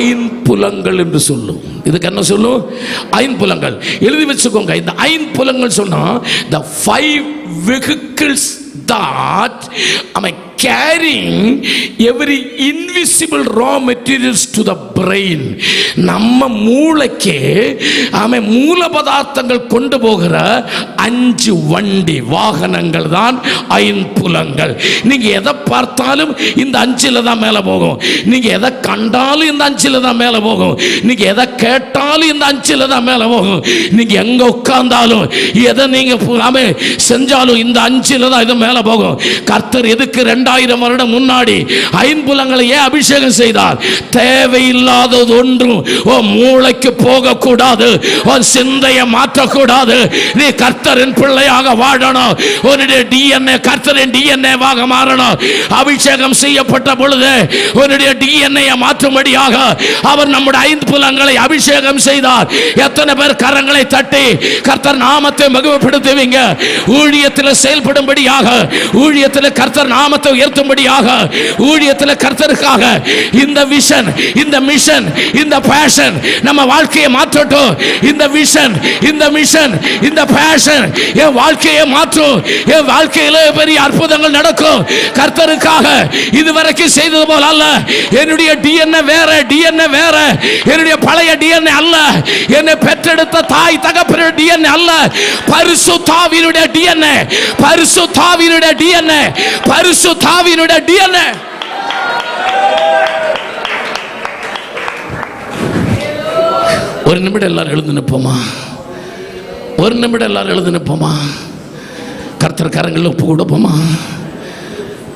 ஐம்புலங்கள் என்று சொல்லும். இதுக்கு என்ன சொல்லும்? ஐம்புலங்கள். எழுதி வச்சுக்கோங்க. இந்த ஐம்புலங்கள் சொன்னா the 5 vehicles that carrying every invisible raw materials to the brain. நம்ம மூளைக்கு அவன் மூல பதார்த்தங்கள் கொண்டு போகிற 5 வண்டி வாகனங்கள் தான் ஐம்புலங்கள். நீங்க எதை பார்த்தாலும் இந்த 5ல தான் மேல போகும். நீங்க எதை கண்டாலும் இந்த 5ல தான் மேல போகும். நீங்க எதை கேட்டாலும் இந்த 5ல தான் மேல போகும். நீங்க எங்க உட்கார்ந்தாலும் எதை நீங்க செஞ்சாலும் இந்த 5ல தான் இது மேல போகும். கர்த்தர் எதுக்கு 2000 வருடம் முன்னாடி ஐம்புலங்களை ஏன் அபிஷேகம் செய்தார்? தேவையில்லாதது ஒன்றும் மூளைக்கு போக கூடாது. சிந்தையை மாற்றக்கூடாது. நீ கர்த்தரின் பிள்ளையாக வாழணும். உன்னுடைய டிஎன்ஏ கர்த்தரின் டிஎன்ஏவாக மாறணும். அபிஷேகம் செய்யப்பட்ட பொழுது உன்னுடைய டிஎன்ஏ மாற்றும்படியாக அவர் நம்முடைய ஐம்புலங்களை அபிஷேகம் செய்தார். எத்தனை பேர் கரங்களை தட்டி கர்த்தர் நாமத்தை மகிமைப்படுத்துவீங்க? ஊழியத்தில் செயல்படும்படியாக, ஊழியத்தில் கர்த்தர் நாமத்தை உயர்த்தும்படியாக, ஊழியத்தில் கர்த்தருக்காக இந்த விஷன், இந்த மிஷன், இந்த பேஷன் நம்ம வாழ்க்கையை மாற்றட்டும். இந்த விஷன், இந்த மிஷன், இந்த பேஷன் என் வாழ்க்கையை மாற்றும். என் வாழ்க்கையில பெரிய அற்புதங்கள் நடக்கும். கர்த்தருக்காக இதுவரைக்கும் செய்தது போல அல்ல. என்னுடைய டிஎன்ஏ வேற, டிஎன்ஏ வேற. என்னுடைய பழைய டிஎன்ஏ அல்ல. என்னை பெற்றெடுத்த தாய் தகப்பனுடைய டிஎன்ஏ அல்ல. பரிசுத்த ஆவியினுடைய டிஎன்ஏ, பரிசுத்த ஆவியினுடைய டிஎன்ஏ, பரிசுத்த ஆவியினுடைய டிஎன்ஏ. ஒரு நிமிடம் எல்லாரும் எழுந்து நிற்போமா? ஒரு நிமிடம் எல்லாரும் எழுந்து நிற்போமா? கர்த்தர் கரங்களில் ஒப்பு கொடுப்போமா?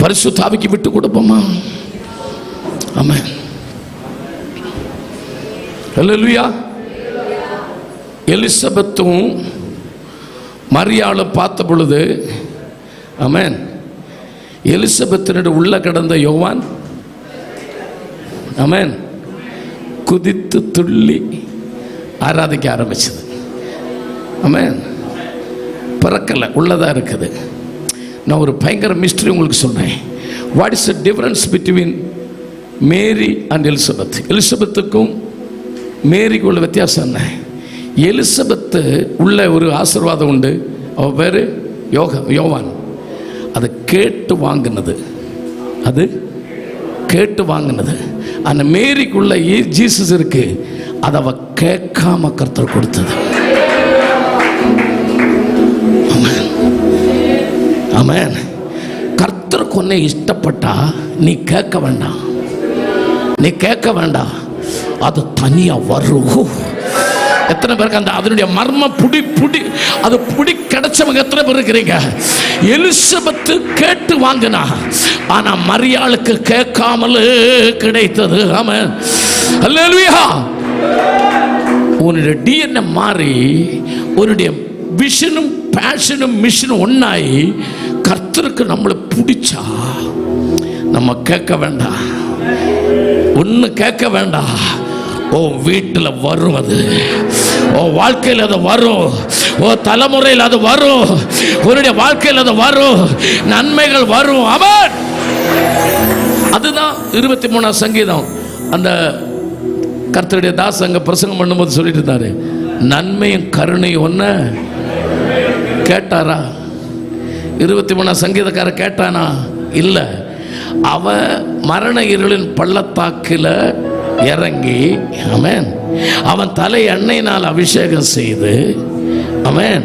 பரிசுத்த ஆவிக்கு விட்டு கொடுப்போமா? ஆமென். அல்லேலூயா. எலிசபெத்தும் மரியாளும் பார்த்த பொழுது, ஆமென், எலிசபெத்தினுடைய உள்ள கடந்த யோவான், ஆமென், குதித்து துள்ளி ஆராதிக்க ஆரம்பிச்சது. ஆமென். பிறக்கலை, உள்ளதா இருக்குது. நான் ஒரு பயங்கர மிஸ்டரி உங்களுக்கு சொல்றேன். What is the difference between Mary and Elizabeth? எலிசபெத்துக்கும் மேரிக்கு உள்ள வித்தியாசம் என்ன? எலிசபெத்து உள்ள ஒரு ஆசீர்வாதம் உண்டு. அவ பேரு யோவான். அதை கேட்டு வாங்கினது, அது கேட்டு வாங்கினது. அந்த மேரிக்குள்ள ஜீசஸ் இருக்கு, அதை அவ கேட்காம கர்த்தர் கொடுத்தது. ஆமென். கர்த்தருக்கு உன்னை இஷ்டப்பட்டா நீ கேட்க வேண்டாம், நீ கேட்க வேண்டாம், அது தனியா வரும். எத்தனை பேருக்கு அந்த அதனுடைய மர்ம புடி அது புடி கிடைச்சவங்க எத்தனை பேர் இருக்கிறீங்க? எலிசபெத்து கேட்டு வாங்கினா, ஆனா மரியாளுக்கு கேட்காமல் கிடைத்தது. ஆமென். அல்லேலூயா. உன்னுடைய டிஎன்ஏ மாறி உன்னுடைய விஷனும் பேஷனும் மிஷனும் ஒன்னாய் கர்த்தருக்கு நம்மளை பிடிச்சா நம்ம கேட்க வேண்டாம், ஒன்று கேட்க வேண்டாம். ஓ வீட்டில் வரும், அது ஓ வாழ்க்கையில் அது வரும், ஓ தலைமுறையில் அது வரும், உன்னுடைய வாழ்க்கையில் அது வரும், நன்மைகள் வரும். அவன் அதுதான் 23ஆம் சங்கீதம் அந்த கர்த்தருடைய தாஸ் அங்க பிரசங்கம் பண்ணும்போது சொல்லிட்டு இருந்தாரு, நன்மையும் கருணையும் ஒன்ன கேட்டாரா? 23ஆம் சங்கீதக்கார கேட்டானா? இல்ல. அவன் மரண இருளின் பள்ளத்தாக்கில் இறங்கி, ஆமென், அவன் தலை எண்ணெயினால் அபிஷேகம் செய்து, ஆமென்,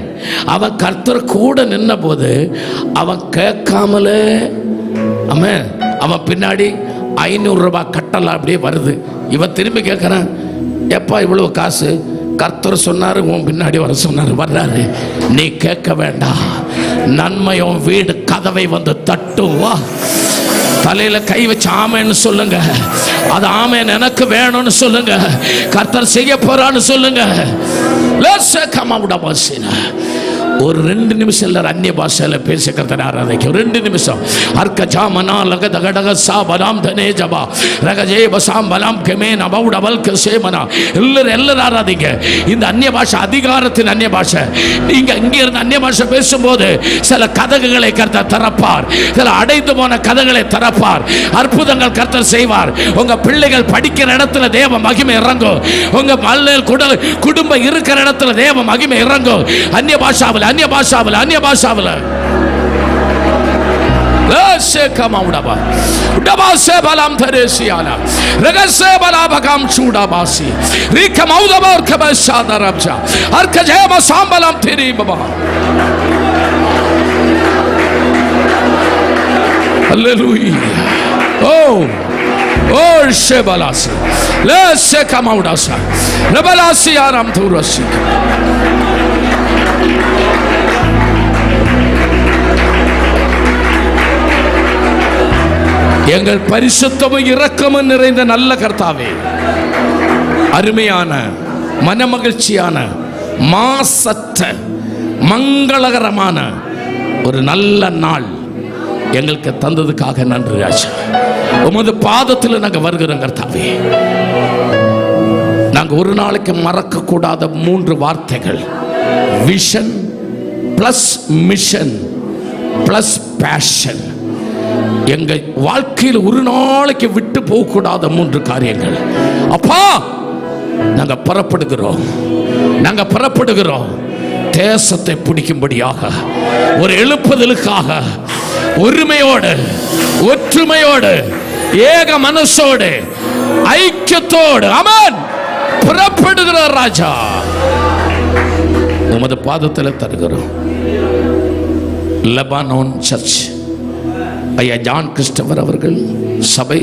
அவன் கர்த்தர் கூட நின்ன போது அவன் கேட்காமலே, ஆமென், அவன் பின்னாடி 500 ரூபாய் கட்டலாம் அப்படியே வருது. இவன் திரும்பி கேட்குறான், எப்பா இவ்வளவு காசு? கர்த்தர் சொன்னாரு, உன் பின்னாடி வர சொன்னாரு, வர்றாரு. நீ கேட்க வேண்டாம், நன்மையும் வீடு கதவை வந்து தட்டும். வா, தலையில கை வச்சு ஆமேன்னு சொல்லுங்க. அது ஆமேன் எனக்கு வேணும்னு சொல்லுங்க. கர்த்தர் செய்ய போறான்னு சொல்லுங்க. ஒரு 2 நிமிஷம் எல்லாரும் அந்நிய பாஷையில பேச கர்த்தரை ஆராதிக்கும். 2 நிமிஷம். அர்க்க ஜாமனா லகத கடக சாபலாம் தனே ஜபா ரகஜே பசாம் பலாம் கெமே நபவுடபல் கசேமனா. எல்லாரும் ஆராதிங்க. இந்த அந்நிய பாஷை அதிகாரத்தின் அந்நிய பாஷை. நீங்க இங்க இருந்து அந்நிய பாஷை பேசும்போது சில கதகுகளை கர்த்தர் திறப்பார், சில அடைந்து போன கதகளை திறப்பார். அற்புதங்கள் கர்த்தர் செய்வார். உங்க பிள்ளைகள் படிக்கிற இடத்துல தேவ மகிமை இறங்கும். உங்க குடும்பம் இருக்கிற இடத்துல தேவ மகிமை இறங்கும். அந்நிய பாஷாவில், அந்நிய பாஷாவில், அந்நிய பாஷாவில். kamaudaba udabase balam theresiala regase balabagam chudabasi rikamaudabar kabasadarabja arkajema sambalam theri baba. Hallelujah. Oh shebalasi lese kamaudasa rebalasi aram thurasi. எங்கள் பரிசுத்தமும் இரக்கமும் நிறைந்த நல்ல கர்த்தாவே, அருமையான மனமகிழ்ச்சியான மாசற்ற மங்களகரமான ஒரு நல்ல நாள் எங்களுக்கு தந்ததுக்காக நன்றி ராஜா. உமது பாதத்தில் நாங்கள் வருகிறோம் கர்த்தாவே. நாங்கள் ஒரு நாளைக்கு மறக்க கூடாத 3 வார்த்தைகள்: vision plus mission plus passion. எங்க வாழ்க்கையில் ஒரு நாளைக்கு விட்டு போக கூடாத 3 காரியங்கள். அப்பா, நாங்க புறப்படுகிறோம் தேசத்தை பிடிக்கும்படியாக, ஒரு எழுப்புதலுக்காக, ஒருமையோடு, ஒற்றுமையோடு, ஏக மனசோடு, ஐக்கியத்தோடு ஆமென் புறப்படுகிறோம் ராஜா. உமது பாதத்தில் தருகிறோம். லெபனான் சர்ச் ஐயா ஜான் கிறிஸ்டவர் அவர்கள், சபை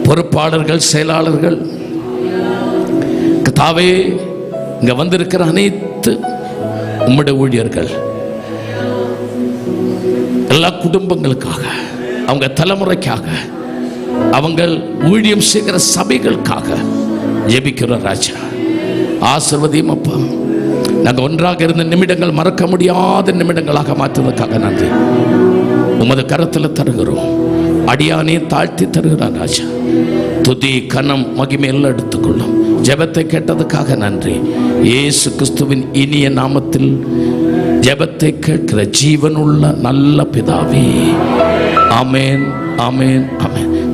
பொறுப்பாளர்கள், செயலாளர்கள், கர்த்தாவே இங்க வந்திருக்கிற அனைத்து உம்முடைய ஊழியர்கள், எல்லா குடும்பங்களுக்காக, அவங்க தலைமுறைக்காக, அவங்க ஊழியம் செய்கிற சபைகளுக்காக ஜெபிக்கிறோம் ராஜா. ஆசீர்வதியும் அப்பா. நாங்கள் ஒன்றாக இருந்த நிமிடங்கள் மறக்க முடியாத நிமிடங்களாக மாற்றுவதற்காக நன்றி. உமது கரத்தில் தருகிறோம். அடியானே தாழ்த்தி தருகிறார் ராஜா. துதி கனம் மகிமை எல்லாம் எடுத்துக்கொள்ளும். ஜெபத்தை கேட்டதுக்காக நன்றி. இயேசு கிறிஸ்துவின் இனிய நாமத்தில் ஜெபத்தை கேட்கிற ஜீவனுள்ள நல்ல பிதாவே, ஆமென், ஆமென், ஆமென்.